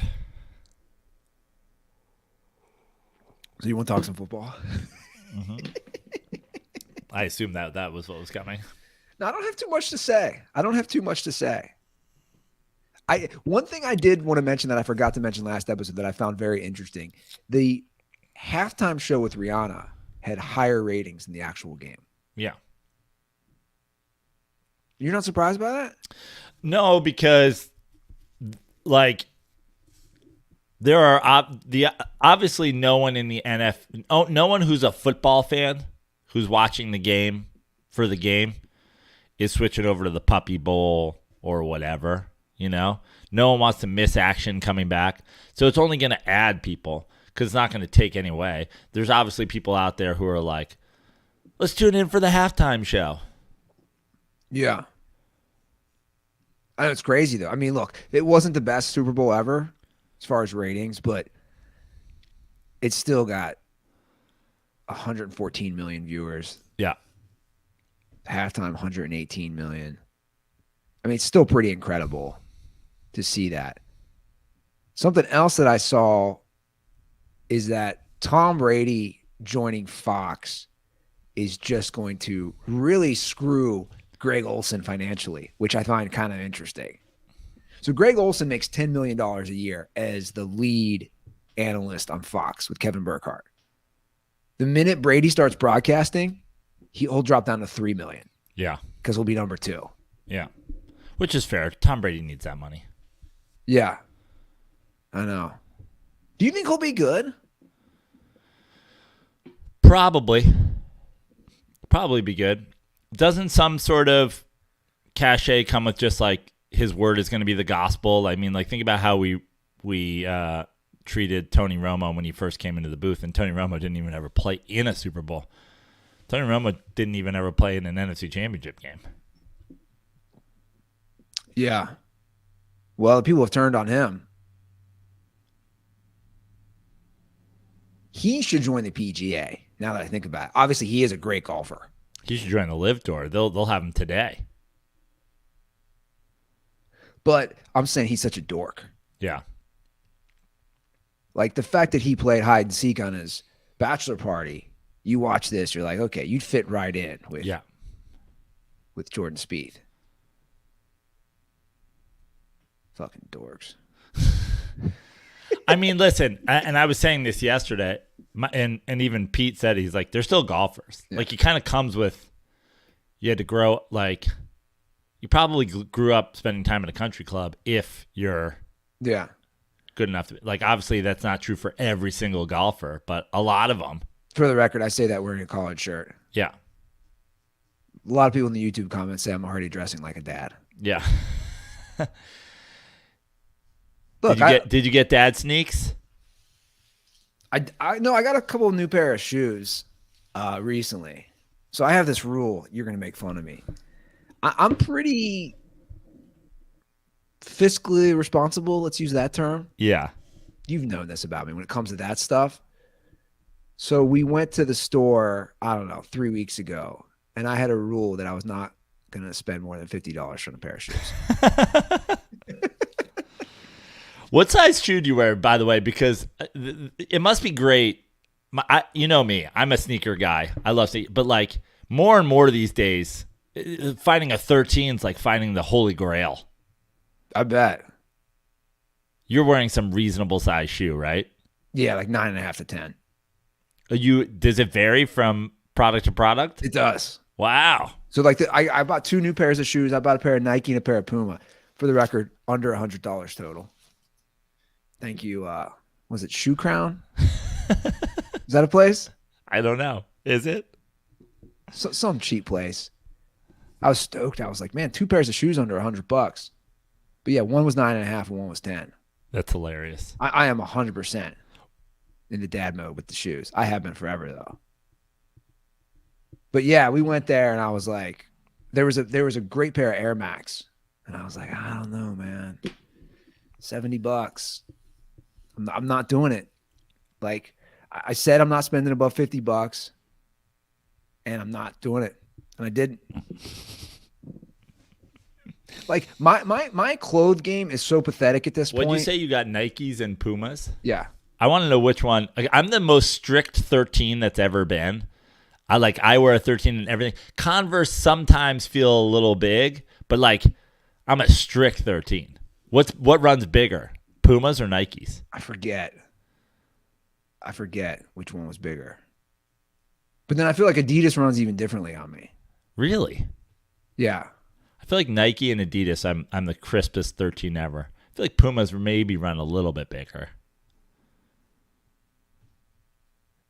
So you want to talk some football? Mm-hmm. I assume that was what was coming. No, I don't have too much to say. One thing I did want to mention that I forgot to mention last episode that I found very interesting. The halftime show with Rihanna had higher ratings than the actual game. Yeah. You're not surprised by that? No, because like there are obviously no one in the no one who's a football fan who's watching the game for the game is switching over to the Puppy Bowl or whatever, no one wants to miss action coming back. So it's only going to add people because it's not going to take any away. There's obviously people out there who are like, let's tune in for the halftime show. Yeah. I know it's crazy though. I mean, look, it wasn't the best Super Bowl ever as far as ratings, but it still got 114 million viewers. Yeah. Halftime, 118 million. I mean, it's still pretty incredible to see that. Something else that I saw is that Tom Brady joining Fox is just going to really screw Greg Olsen financially, which I find kind of interesting. So Greg Olsen makes $10 million a year as the lead analyst on Fox with Kevin Burkhardt. The minute Brady starts broadcasting, he'll drop down to $3 million. Yeah. Because he'll be number 2. Yeah. Which is fair. Tom Brady needs that money. Yeah. I know. Do you think he'll be good? Probably be good. Doesn't some sort of cachet come with just like his word is going to be the gospel? I mean, like think about how we treated Tony Romo when he first came into the booth, and Tony Romo didn't even ever play in a Super Bowl. Tony Romo didn't even ever play in an NFC Championship game. Yeah. Well, people have turned on him. He should join the PGA, now that I think about it. Obviously, he is a great golfer. He should join the Live Tour. They'll have him today. But I'm saying he's such a dork. Yeah. Like the fact that he played hide and seek on his bachelor party, you watch this, you're like, okay, you'd fit right in with Jordan Spieth. Fucking dorks. I mean, listen, and I was saying this yesterday, and even Pete said, he's like, they're still golfers. Yeah. Like, it kind of comes with, you had to grow, like, you probably grew up spending time at a country club if you're good enough to, like, obviously that's not true for every single golfer, but a lot of them. For the record, I say that wearing a collared shirt. Yeah. A lot of people in the YouTube comments say I'm already dressing like a dad. Yeah. Look, did you get dad sneaks? I know I got a couple of new pair of shoes recently. So I have this rule. You're going to make fun of me. I'm pretty fiscally responsible. Let's use that term. Yeah. You've known this about me when it comes to that stuff. So we went to the store, I don't know, 3 weeks ago, and I had a rule that I was not going to spend more than $50 on a pair of shoes. What size shoe do you wear, by the way? Because it must be great. You know me. I'm a sneaker guy. I love sneakers. But, like, more and more these days, finding a 13 is like finding the Holy Grail. I bet. You're wearing some reasonable size shoe, right? Yeah, like 9.5 to 10. Does it vary from product to product? It does. Wow. So, like, I bought 2 new pairs of shoes. I bought a pair of Nike and a pair of Puma. For the record, under $100 total. Thank you. Was it Shoe Crown? Is that a place? I don't know. Is it? Some cheap place. I was stoked. I was like, man, 2 pairs of shoes under $100. But yeah, one was 9.5 and one was 10. That's hilarious. I am 100% in the dad mode with the shoes. I have been forever though. But yeah, we went there and I was like, there was a great pair of Air Max, and I was like, I don't know, man, $70. I'm not doing it. Like I said, I'm not spending above $50, and I'm not doing it. and I didn't. Like my clothes game is so pathetic at this point. Would you say you got Nikes and Pumas? Yeah. I want to know which one. Like, I'm the most strict 13 that's ever been. I wear a 13 and everything. Converse sometimes feel a little big, but like I'm a strict 13. What runs bigger, Pumas or Nikes? I forget which one was bigger. But then I feel like Adidas runs even differently on me. Really? Yeah. I feel like Nike and Adidas, I'm the crispest 13 ever. I feel like Pumas maybe run a little bit bigger.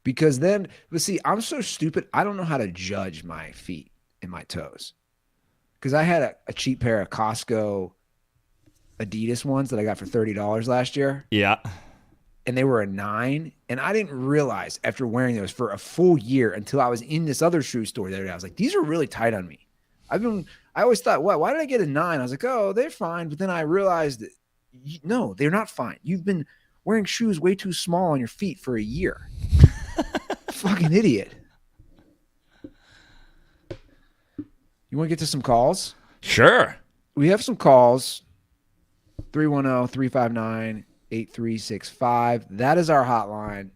Because then, but see, I'm so stupid. I don't know how to judge my feet and my toes. Because I had a cheap pair of Costco Adidas ones that I got for $30 last year. Yeah. And they were a 9. And I didn't realize after wearing those for a full year until I was in this other shoe store the other day. I was like, these are really tight on me. I always thought, why did I get a 9? I was like, oh, they're fine. But then I realized that, no, they're not fine. You've been wearing shoes way too small on your feet for a year. Fucking idiot. You want to get to some calls? Sure. We have some calls. 310-359-8365. That is our hotline.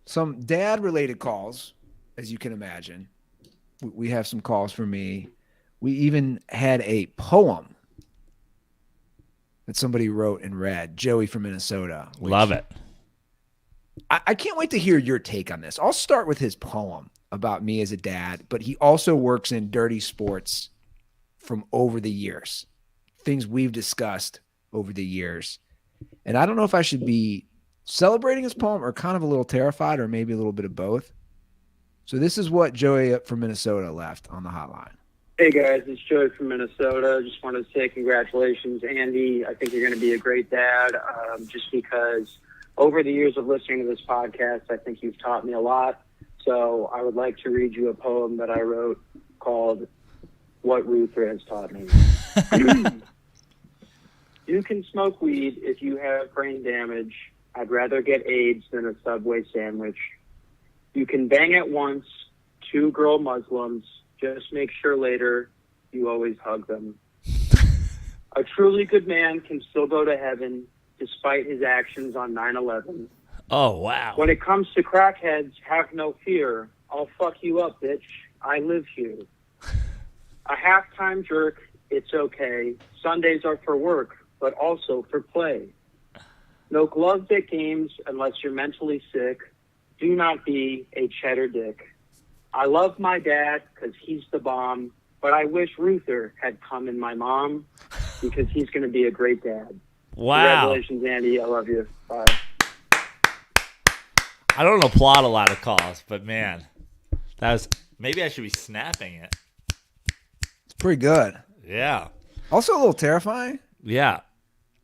Some dad-related calls, as you can imagine. We have some calls for me. We even had a poem that somebody wrote and read. Joey from Minnesota. Love it. I can't wait to hear your take on this. I'll start with his poem about me as a dad, but he also works in dirty sports from over the years, things we've discussed over the years. And I don't know if I should be celebrating his poem or kind of a little terrified or maybe a little bit of both. So this is what Joey from Minnesota left on the hotline. Hey guys, it's Joey from Minnesota. Just wanted to say congratulations, Andy. I think you're going to be a great dad, just because over the years of listening to this podcast, I think you've taught me a lot. So I would like to read you a poem that I wrote called What Ruther Has Taught Me. You can smoke weed if you have brain damage. I'd rather get AIDS than a Subway sandwich. You can bang at once 2 girl Muslims. Just make sure later you always hug them. A truly good man can still go to heaven despite his actions on 9/11. Oh, wow. When it comes to crackheads, have no fear. I'll fuck you up, bitch. I live here. A halftime jerk, it's okay. Sundays are for work, but also for play. No gloves at games unless you're mentally sick. Do not be a cheddar dick. I love my dad because he's the bomb, but I wish Ruther had come in my mom because he's going to be a great dad. Wow. Congratulations, Andy. I love you. Bye. I don't applaud a lot of calls, but man, maybe I should be snapping it. It's pretty good. Yeah. Also a little terrifying. Yeah.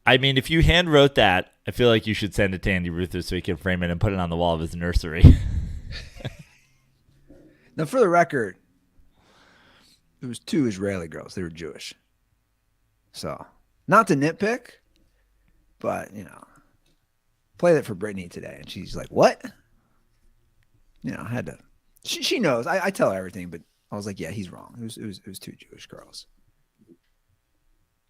I mean, if you hand wrote that, I feel like you should send it to Andy Ruther so he can frame it and put it on the wall of his nursery. Now, for the record, it was 2 Israeli girls. They were Jewish. So, not to nitpick, but, play that for Brittany today. And she's like, what? I had to. She knows. I tell her everything, but I was like, yeah, he's wrong. It was 2 Jewish girls.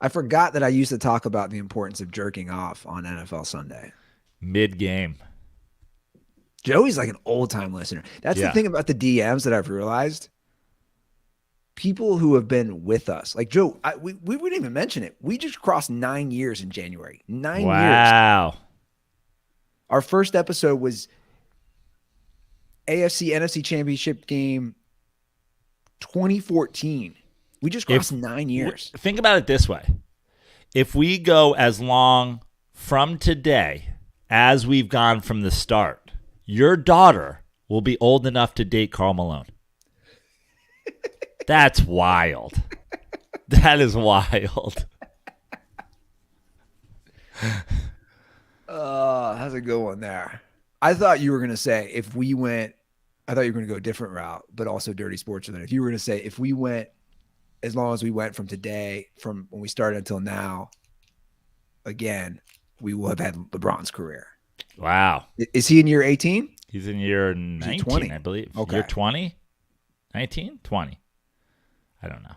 I forgot that I used to talk about the importance of jerking off on NFL Sunday. Mid-game. Joey's like an old-time listener. That's the thing about the DMs that I've realized. People who have been with us. Like, Joe, we wouldn't even mention it. We just crossed 9 years in January. 9 years. Wow. Our first episode was AFC, NFC Championship game 2014. We just crossed 9 years. Think about it this way. If we go as long from today as we've gone from the start, your daughter will be old enough to date Karl Malone. That's wild. That is wild. That's a good one there. I thought you were going to say I thought you were going to go a different route, but also dirty sports related. If you were going to say if we went as long as we went from today, from when we started until now, again, we will have had LeBron's career. Wow. Is he in year 18? He's in year 19, 20? I believe. Okay. Year 20? 19? 20. I don't know.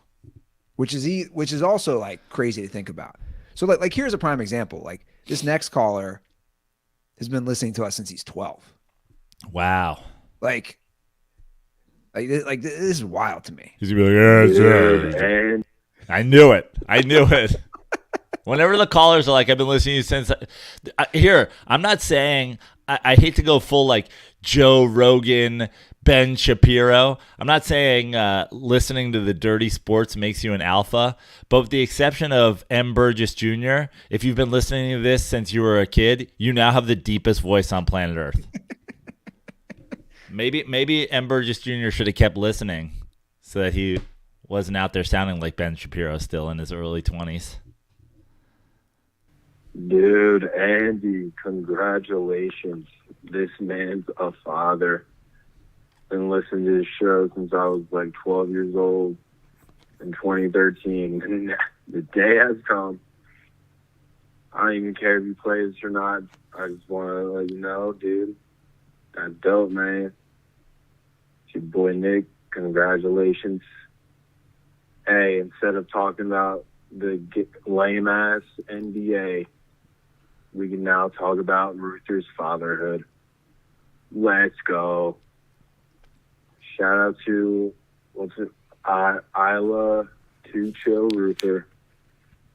which is also like crazy to think about. So like here's a prime example. Like this next caller has been listening to us since he's 12. Wow. Like this is wild to me. He's gonna be like, yeah, sure. I knew it. Whenever the callers are like, I've been listening to you since. Here, I'm not saying. I hate to go full like Joe Rogan, Ben Shapiro. I'm not saying listening to the dirty sports makes you an alpha, but with the exception of M. Burgess Jr., if you've been listening to this since you were a kid, you now have the deepest voice on planet Earth. Maybe M. Burgess Jr. should have kept listening so that he wasn't out there sounding like Ben Shapiro still in his early 20s. Dude, Andy, congratulations. This man's a father. Been listening to his show since I was like 12 years old in 2013. And the day has come. I don't even care if he plays or not. I just want to let you know, dude. That's dope, man. It's your boy Nick. Congratulations. Hey, instead of talking about the lame-ass NBA, we can now talk about Ruther's fatherhood. Let's go. Shout out to, Isla Tucho Ruther.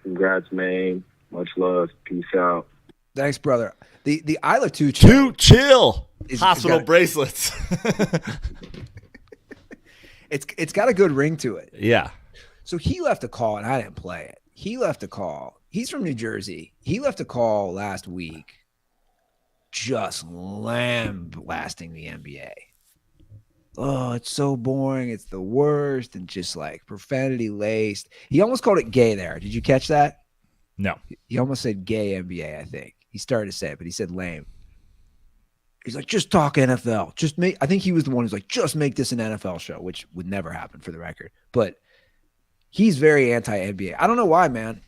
Congrats, man. Much love. Peace out. Thanks, brother. The Isla Tucho. Too chill. Hospital bracelets. It's got a good ring to it. Yeah. So he left a call, and I didn't play it. He left a call. He's from New Jersey. He left a call last week just lambasting the NBA. Oh, it's so boring. It's the worst. And just like profanity laced. He almost called it gay there. Did you catch that? No. He almost said gay NBA, I think. He started to say it, but he said lame. He's like, just talk NFL. I think he was the one who's like, just make this an NFL show, which would never happen for the record. But he's very anti-NBA. I don't know why, man.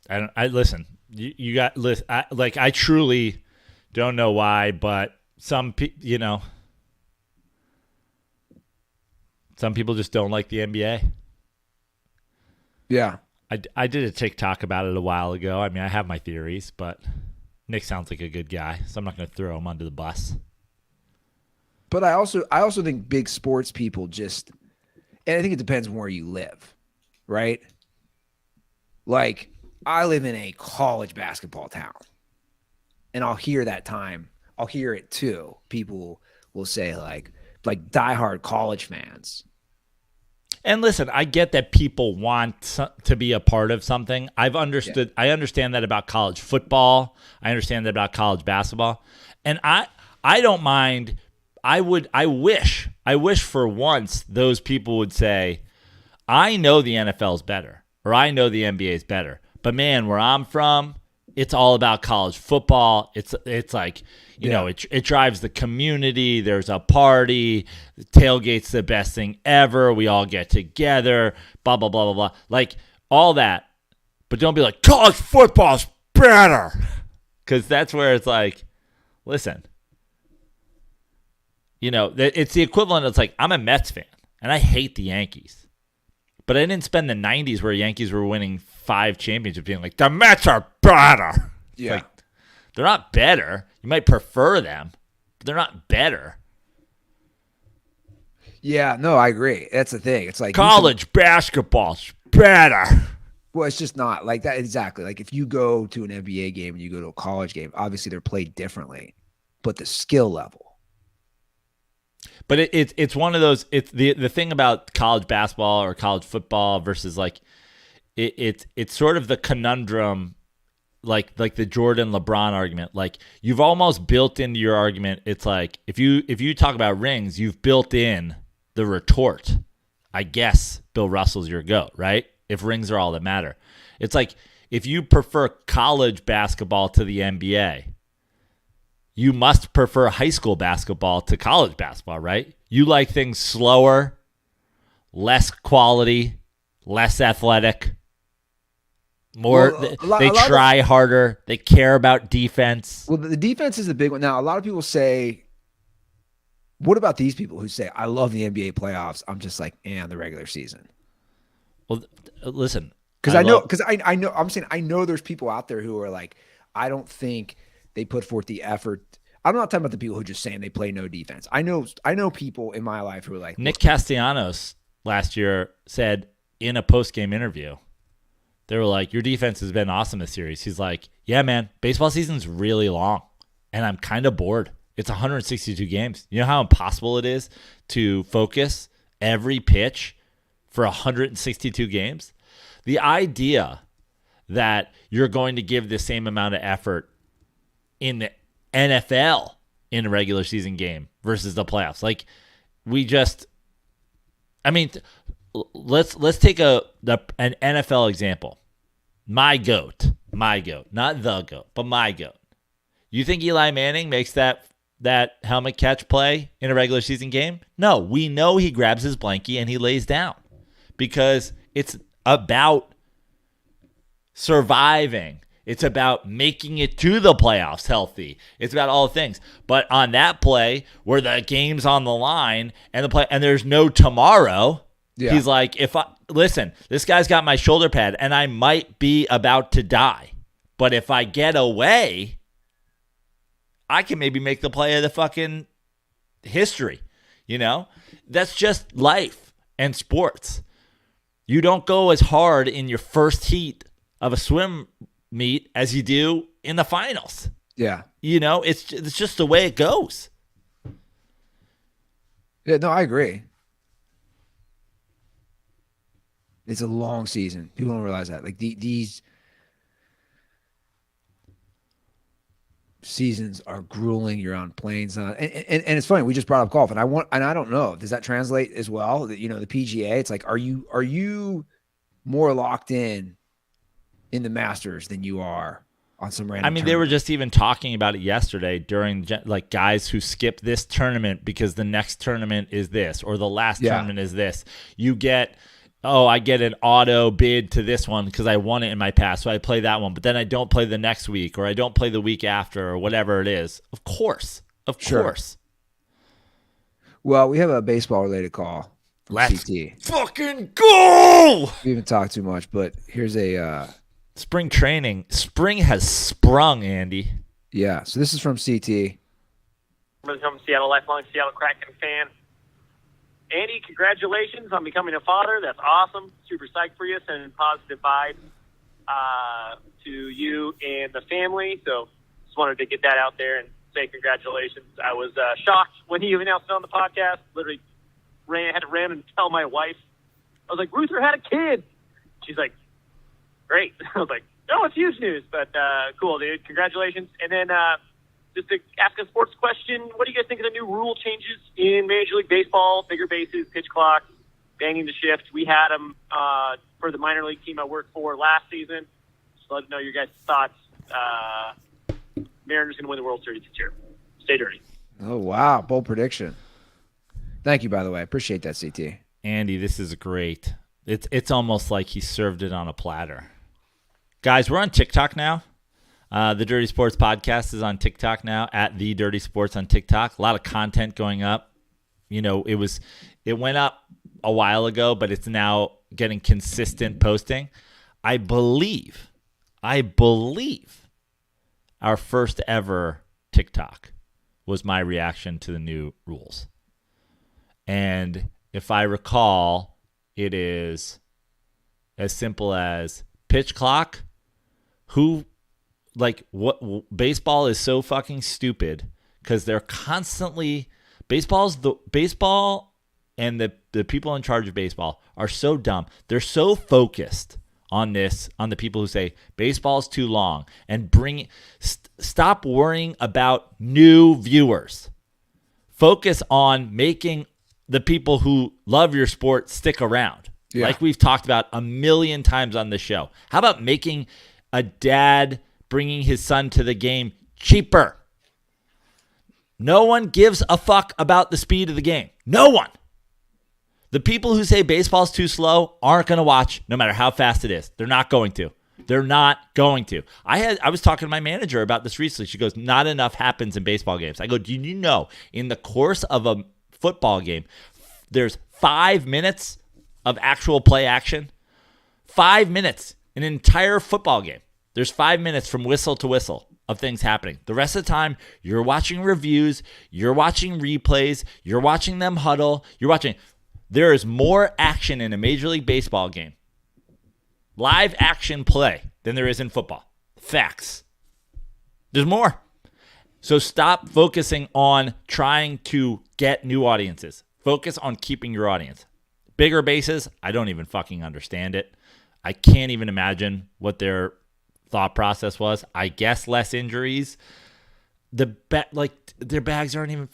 I listen. You got listen. I truly don't know why, but some people just don't like the NBA. Yeah. I did a TikTok about it a while ago. I mean, I have my theories, but Nick sounds like a good guy, so I'm not going to throw him under the bus. But I also think big sports people just, and I think it depends on where you live, right? Like, I live in a college basketball town, and I'll hear it too. People will say like diehard college fans. And listen, I get that people want to be a part of something. I understand that about college football. I understand that about college basketball. And I don't mind. I wish for once those people would say, I know the NFL is better, or I know the NBA is better. But man, where I'm from, it's all about college football. It's like, you know, it drives the community. There's a party. The tailgate's the best thing ever. We all get together, blah, blah, blah, blah, blah. Like, all that. But don't be like, college football's better. Because that's where it's like, listen, you know, it's the equivalent. It's like, I'm a Mets fan, and I hate the Yankees. But I didn't spend the 90s where Yankees were winning 5 championships being like, the Mets are better. Yeah. Like, they're not better. You might prefer them, but they're not better. Yeah, no, I agree. That's the thing. It's like college basketball's better. Well, it's just not like that. Exactly. Like if you go to an NBA game and you go to a college game, obviously they're played differently, but the skill level. But it's one of those. It's the thing about college basketball or college football versus like it's sort of the conundrum, like the Jordan LeBron argument. Like you've almost built into your argument. It's like if you talk about rings, you've built in the retort. I guess Bill Russell's your GOAT, right? If rings are all that matter, it's like if you prefer college basketball to the NBA. You must prefer high school basketball to college basketball, right? You like things slower, less quality, less athletic, more. They try harder. They care about defense. Well, the defense is the big one. Now, a lot of people say What about these people who say, I love the NBA playoffs? I'm just like, and the regular season. Well, listen, Because I know, I'm saying, I know there's people out there who are like, I don't think they put forth the effort. I'm not talking about the people who are just saying they play no defense. I know people in my life who are like, Nick Castellanos last year said in a post-game interview, they were like, your defense has been awesome this series. He's like, yeah, man, baseball season's really long, and I'm kind of bored. It's 162 games. You know how impossible it is to focus every pitch for 162 games? The idea that you're going to give the same amount of effort in the NFL in a regular season game versus the playoffs. Like, let's take an NFL example. My goat, not the goat, but my goat. You think Eli Manning makes that helmet catch play in a regular season game? No, we know he grabs his blankie and he lays down because it's about surviving. It's about making it to the playoffs healthy. It's about all the things. But on that play where the game's on the line and there's no tomorrow, he's like, listen, this guy's got my shoulder pad and I might be about to die. But if I get away, I can maybe make the play of the fucking history. You know? That's just life and sports. You don't go as hard in your first heat of a swim meet as you do in the finals. Yeah. You know, it's just the way it goes. Yeah, no, I agree. It's a long season. People don't realize that. Like these seasons are grueling. You're on planes, and it's funny. We just brought up golf, and I don't know. Does that translate as well? You know, the PGA. It's like, are you more locked in the Masters than you are on some random? I mean, they were just even talking about it yesterday during like guys who skip this tournament because the next tournament is this or the last tournament is this. You get. I get an auto bid to this one because I won it in my past, so I play that one. But then I don't play the next week, or I don't play the week after, or whatever it is. Of course. Well, we have a baseball-related call. Let's CT. Fucking go! We haven't talked too much, but here's a... Spring training. Spring has sprung, Andy. Yeah, so this is from CT. I'm from Seattle, lifelong Seattle Kraken fan. Andy, congratulations on becoming a father. That's awesome. Super psyched for you. Sending positive vibes to you and the family. So just wanted to get that out there and say congratulations. I was shocked when he announced it on the podcast. Literally had to ran and tell my wife. I was like, Ruther had a kid. She's like, great. I was like, no, it's huge news. But cool, dude. Congratulations. And then just to ask a sports question, what do you guys think of the new rule changes in Major League Baseball? Bigger bases, pitch clocks, banging the shift. We had them for the minor league team I worked for last season. Just let us know your guys' thoughts. Mariners going to win the World Series this year. Stay dirty. Oh, wow. Bold prediction. Thank you, by the way. I appreciate that, CT. Andy, this is great. It's almost like he served it on a platter. Guys, we're on TikTok now. The Dirty Sports Podcast is on TikTok now, at The Dirty Sports on TikTok. A lot of content going up. You know, it went up a while ago, but it's now getting consistent posting. I believe our first ever TikTok was my reaction to the new rules. And if I recall, it is as simple as pitch clock. Baseball is so fucking stupid because they're constantly baseball and the people in charge of baseball are so dumb. They're so focused on the people who say baseball's too long and stop worrying about new viewers. Focus on making the people who love your sport stick around. Yeah. Like we've talked about a million times on the show. How about making a dad bringing his son to the game cheaper? No one gives a fuck about the speed of the game. No one. The people who say baseball's too slow aren't going to watch no matter how fast it is. They're not going to. They're not going to. I was talking to my manager about this recently. She goes, not enough happens in baseball games. I go, do you know in the course of a football game, there's 5 minutes of actual play action? 5 minutes, an entire football game. There's 5 minutes from whistle to whistle of things happening. The rest of the time, you're watching reviews, you're watching replays, you're watching them huddle, There is more action in a Major League Baseball game, live action play, than there is in football. Facts. There's more. So stop focusing on trying to get new audiences. Focus on keeping your audience. Bigger bases, I don't even fucking understand it. I can't even imagine what their thought process was. I guess less injuries. Their bags aren't even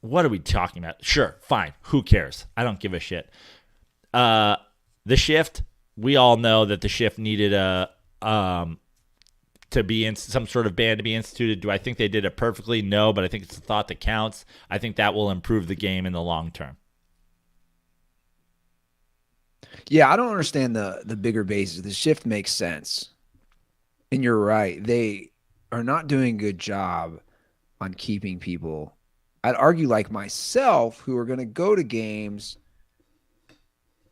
what are we talking about? Sure, fine. Who cares? I don't give a shit. The shift, we all know that the shift needed to be in some sort of ban to be instituted. Do I think they did it perfectly? No, but I think it's the thought that counts. I think that will improve the game in the long term. Yeah, I don't understand the bigger bases. The shift makes sense. And you're right. They are not doing a good job on keeping people. I'd argue like myself who are going to go to games,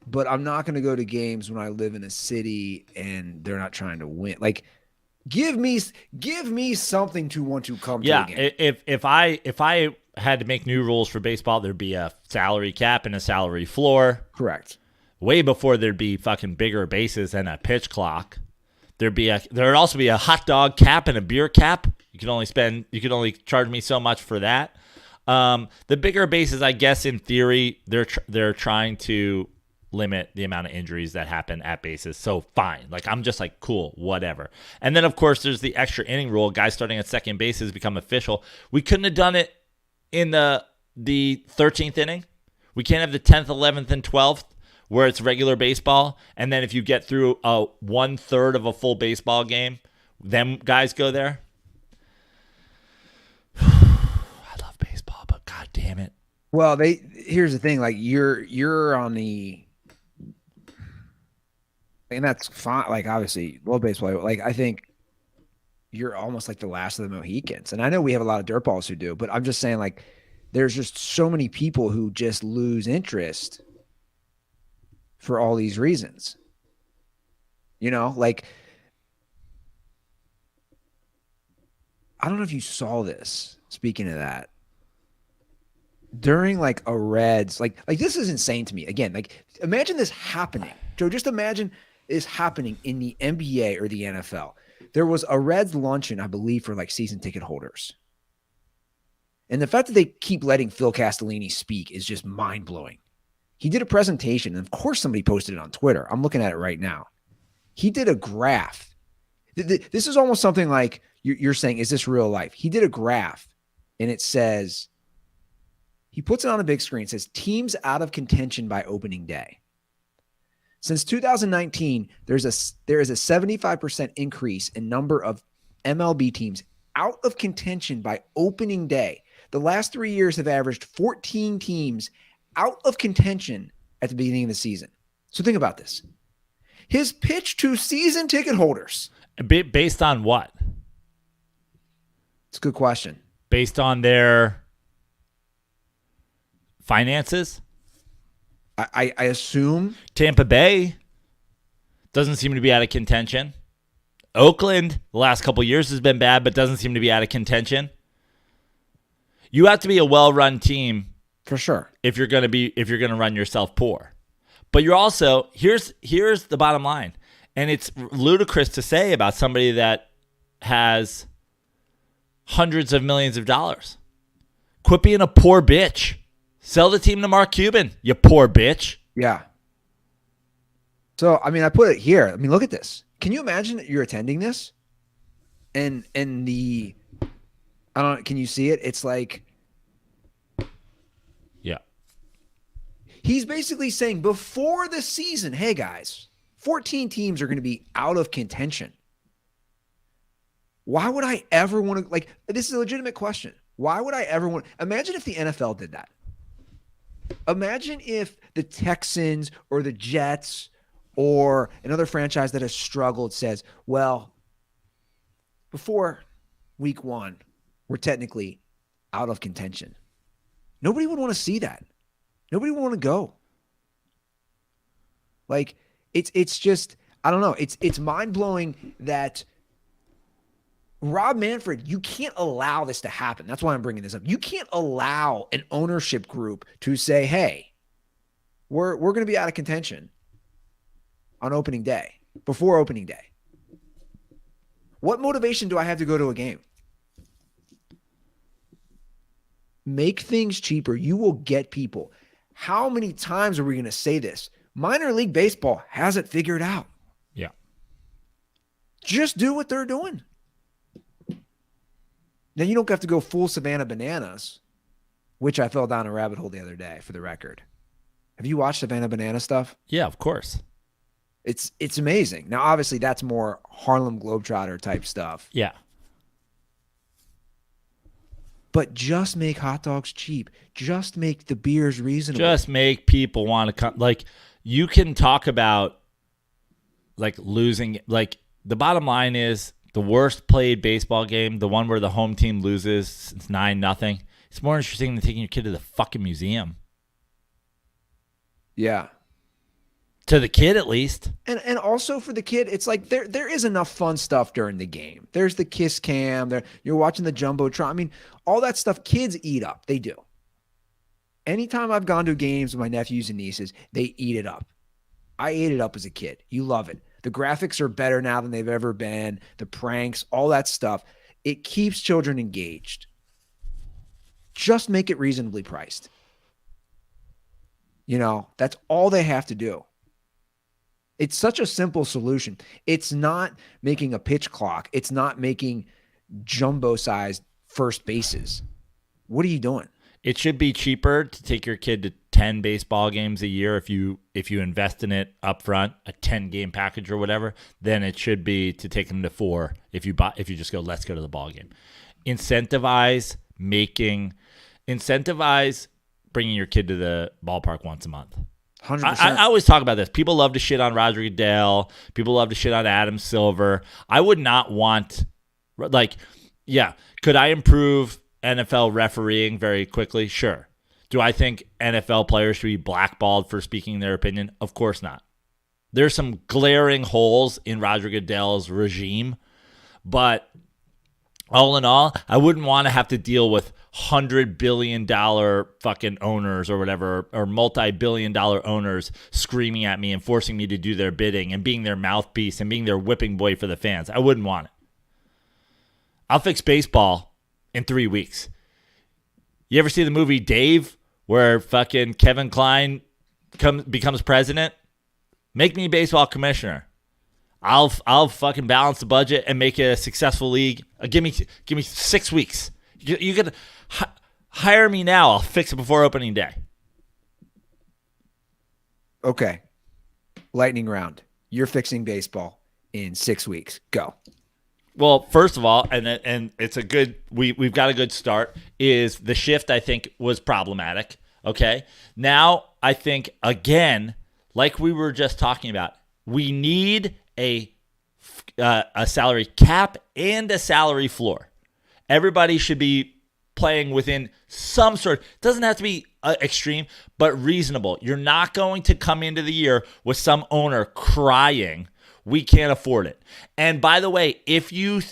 but I'm not going to go to games when I live in a city and they're not trying to win. Like, give me something to want to come to the game. If I had to make new rules for baseball, there'd be a salary cap and a salary floor. Correct. Way before there'd be fucking bigger bases and a pitch clock. There'd also be a hot dog cap and a beer cap. You could only charge me so much for that. The bigger bases, I guess, in theory, they're trying to limit the amount of injuries that happen at bases. So fine. Like, I'm just like, cool, whatever. And then, of course, there's the extra inning rule. Guys starting at second base has become official. We couldn't have done it in the 13th inning. We can't have the 10th, 11th, and 12th where it's regular baseball. And then if you get through a 1/3 of a full baseball game, them guys go there. I love baseball, but god damn it. Well, here's the thing, like you're on the, and that's fine. Like, obviously, love baseball. Like, I think you're almost like the last of the Mohicans. And I know we have a lot of dirtballs who do, but I'm just saying, like, there's just so many people who just lose interest for all these reasons. You know, like, I don't know if you saw this, speaking of that, during like a Reds, like this is insane to me. Again, like, imagine this happening. Joe, just imagine this happening in the NBA or the NFL. There was a Reds luncheon, I believe, for like season ticket holders. And the fact that they keep letting Phil Castellini speak is just mind-blowing. He did a presentation, and of course somebody posted it on Twitter. I'm looking at it right now. He did a graph. This is almost something like you're saying, is this real life? He did a graph, and it says, he puts it on a big screen. It says, teams out of contention by opening day. Since 2019, there is a 75% increase in number of MLB teams out of contention by opening day. The last 3 years have averaged 14 teams out of contention at the beginning of the season. So think about this. His pitch to season ticket holders. Based on what? It's a good question. Based on their finances? I assume. Tampa Bay doesn't seem to be out of contention. Oakland, the last couple of years has been bad, but doesn't seem to be out of contention. You have to be a well-run team for sure if you're going to run yourself poor. But you're also, here's the bottom line, and it's ludicrous to say about somebody that has hundreds of millions of dollars. Quit being a poor bitch. Sell the team to Mark Cuban, you poor bitch. Yeah. So, I mean, I put it here. I mean, look at this. Can you imagine that you're attending this? And the, I don't know, can you see it? It's like, yeah. He's basically saying before the season, hey guys, 14 teams are going to be out of contention. Why would I ever want to, like, this is a legitimate question. Why would I ever want, imagine if the NFL did that. Imagine if the Texans or the Jets Or another franchise that has struggled says, well, before week 1, we're technically out of contention. Nobody would want to see that. Nobody would want to go. Like, it's just, I don't know. It's mind-blowing that Rob Manfred, you can't allow this to happen. That's why I'm bringing this up. You can't allow an ownership group to say, hey, we're going to be out of contention on opening day, before opening day. What motivation do I have to go to a game? Make things cheaper. You will get people. How many times are we going to say this? Minor League Baseball has it figured out. Yeah. Just do what they're doing. Now, you don't have to go full Savannah Bananas, which I fell down a rabbit hole the other day, for the record. Have you watched Savannah Banana stuff? Yeah, of course. It's amazing. Now, obviously, that's more Harlem Globetrotter type stuff. Yeah. But just make hot dogs cheap. Just make the beers reasonable. Just make people want to come. Like, you can talk about, like, losing. Like, the bottom line is the worst played baseball game, the one where the home team loses, it's 9-0. It's more interesting than taking your kid to the fucking museum. Yeah. To the kid, at least. And also for the kid, it's like there is enough fun stuff during the game. There's the kiss cam. You're watching the Jumbotron. I mean, all that stuff kids eat up. They do. Anytime I've gone to games with my nephews and nieces, they eat it up. I ate it up as a kid. You love it. The graphics are better now than they've ever been. The pranks, all that stuff. It keeps children engaged. Just make it reasonably priced. You know, that's all they have to do. It's such a simple solution. It's not making a pitch clock. It's not making jumbo-sized first bases. What are you doing? It should be cheaper to take your kid to 10 baseball games a year if you invest in it up front, a 10-game package or whatever, than it should be to take them to 4 if you just go, let's go to the ball game. Incentivize bringing your kid to the ballpark once a month. 100%. I always talk about this. People love to shit on Roger Goodell. People love to shit on Adam Silver. I would not want, like, yeah, could I improve NFL refereeing very quickly? Sure. Do I think NFL players should be blackballed for speaking their opinion? Of course not. There's some glaring holes in Roger Goodell's regime, but all in all, I wouldn't want to have to deal with $100 billion fucking owners or whatever, or multi-billion dollar owners screaming at me and forcing me to do their bidding and being their mouthpiece and being their whipping boy for the fans. I wouldn't want it. I'll fix baseball in 3 weeks. You ever see the movie Dave, where fucking Kevin Kline becomes president? Make me baseball commissioner. I'll fucking balance the budget and make it a successful league. Give me 6 weeks. You could hire me now. I'll fix it before opening day. Okay. Lightning round. You're fixing baseball in 6 weeks. Go. Well, first of all, and it's a good, we've got a good start, is the shift, I think, was problematic. Okay. Now, I think, again, like we were just talking about, we need a salary cap and a salary floor. Everybody should be playing within some sort. It doesn't have to be extreme, but reasonable. You're not going to come into the year with some owner crying, we can't afford it. And by the way, if you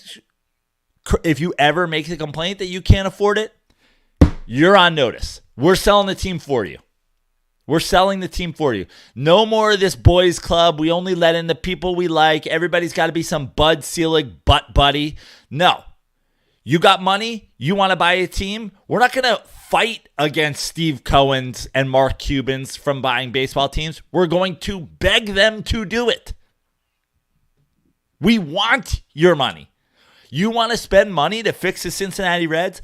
ever make the complaint that you can't afford it, you're on notice. We're selling the team for you. We're selling the team for you. No more of this boys club. We only let in the people we like. Everybody's got to be some Bud Selig butt buddy. No. You got money? You want to buy a team? We're not going to fight against Steve Cohen's and Mark Cuban's from buying baseball teams. We're going to beg them to do it. We want your money. You want to spend money to fix the Cincinnati Reds?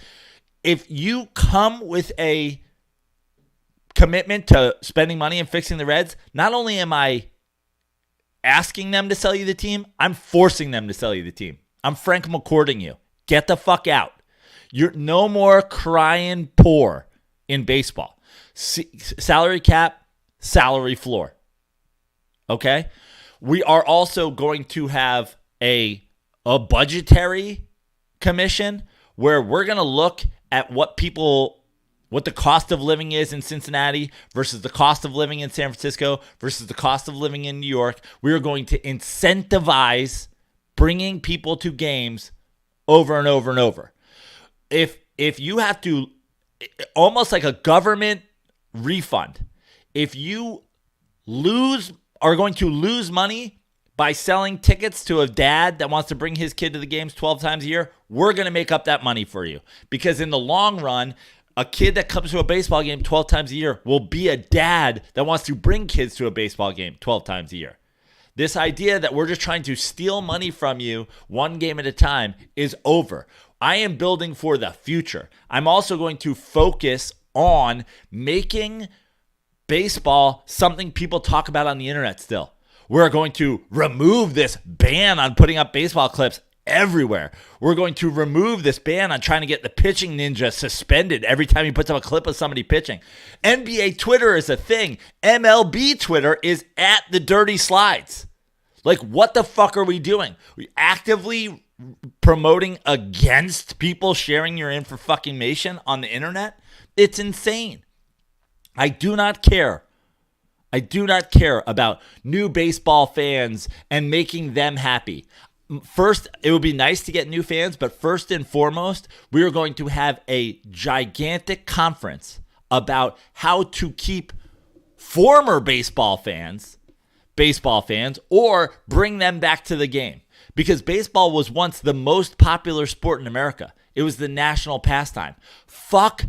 If you come with a commitment to spending money and fixing the Reds, not only am I asking them to sell you the team, I'm forcing them to sell you the team. I'm Frank McCourting you. Get the fuck out. You're no more crying poor in baseball. Salary cap, salary floor. Okay? We are also going to have a budgetary commission where we're going to look at what the cost of living is in Cincinnati versus the cost of living in San Francisco versus the cost of living in New York. We are going to incentivize bringing people to games over and over and over. If you have to, almost like a government refund, if you are going to lose money by selling tickets to a dad that wants to bring his kid to the games 12 times a year, we're going to make up that money for you. Because in the long run, a kid that comes to a baseball game 12 times a year will be a dad that wants to bring kids to a baseball game 12 times a year. This idea that we're just trying to steal money from you one game at a time is over. I am building for the future. I'm also going to focus on making baseball something people talk about on the internet still. We're going to remove this ban on putting up baseball clips everywhere. We're going to remove this ban on trying to get the pitching ninja suspended every time he puts up a clip of somebody pitching. NBA Twitter is a thing. MLB Twitter is at the dirty slides. Like, what the fuck are we doing? We actively promoting against people sharing your information on the internet? It's insane. I do not care. I do not care about new baseball fans and making them happy. First, it would be nice to get new fans, but first and foremost, we are going to have a gigantic conference about how to keep former baseball fans, or bring them back to the game. Because baseball was once the most popular sport in America. It was the national pastime. Fuck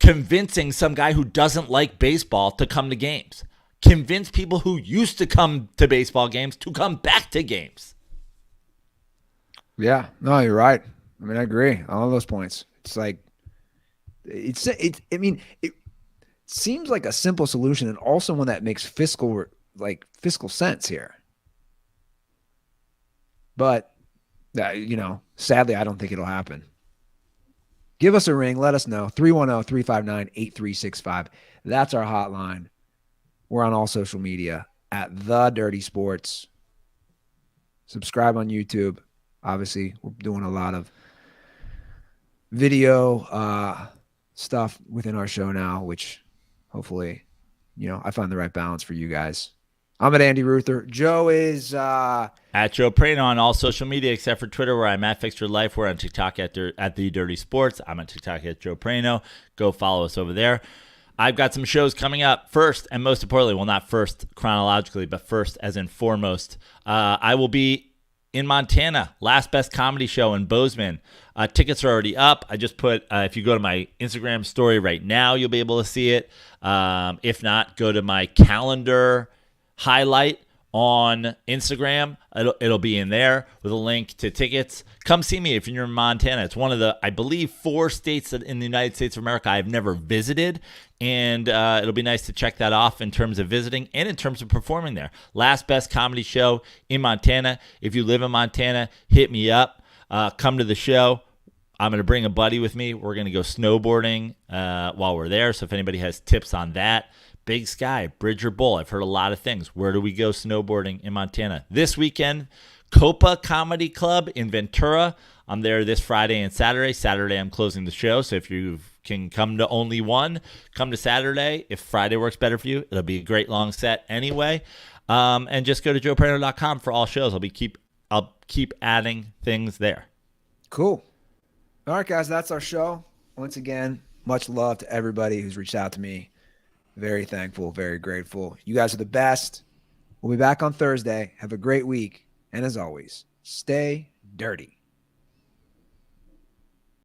convincing some guy who doesn't like baseball to come to games. Convince people who used to come to baseball games to come back to games. Yeah, no, you're right. I mean, I agree on all those points. It's like, it seems like a simple solution and also one that makes fiscal sense here. But, sadly, I don't think it'll happen. Give us a ring. Let us know. 310-359-8365. That's our hotline. We're on all social media at The Dirty Sports. Subscribe on YouTube. Obviously, we're doing a lot of video stuff within our show now, which hopefully, I find the right balance for you guys. I'm at Andy Ruther. Joe is at Joe Prano on all social media except for Twitter, where I'm at Fixture Life. We're on TikTok at The Dirty Sports. I'm on TikTok at Joe Prano. Go follow us over there. I've got some shows coming up. First, and most importantly, well, not first chronologically, but first as in foremost, I will be in Montana, Last Best Comedy Show in Bozeman. Tickets are already up. I just put, if you go to my Instagram story right now, you'll be able to see it. If not, go to my calendar highlight on Instagram. It'll be in there with a link to tickets. Come see me if you're in Montana. It's one of the, I believe, 4 states in the United States of America I've never visited, and it'll be nice to check that off in terms of visiting and in terms of performing there. Last Best Comedy Show in Montana. If you live in Montana, hit me up. Come to the show. I'm going to bring a buddy with me. We're going to go snowboarding while we're there, so if anybody has tips on that, Big Sky, Bridge or Bowl. I've heard a lot of things. Where do we go snowboarding in Montana? This weekend, Copa Comedy Club in Ventura. I'm there this Friday and Saturday. Saturday, I'm closing the show. So if you can come to only one, come to Saturday. If Friday works better for you, it'll be a great long set anyway. And just go to joeprano.com for all shows. I'll keep adding things there. Cool. All right, guys, that's our show. Once again, much love to everybody who's reached out to me. Very thankful, very grateful. You guys are the best. We'll be back on Thursday. Have a great week. And as always, stay dirty.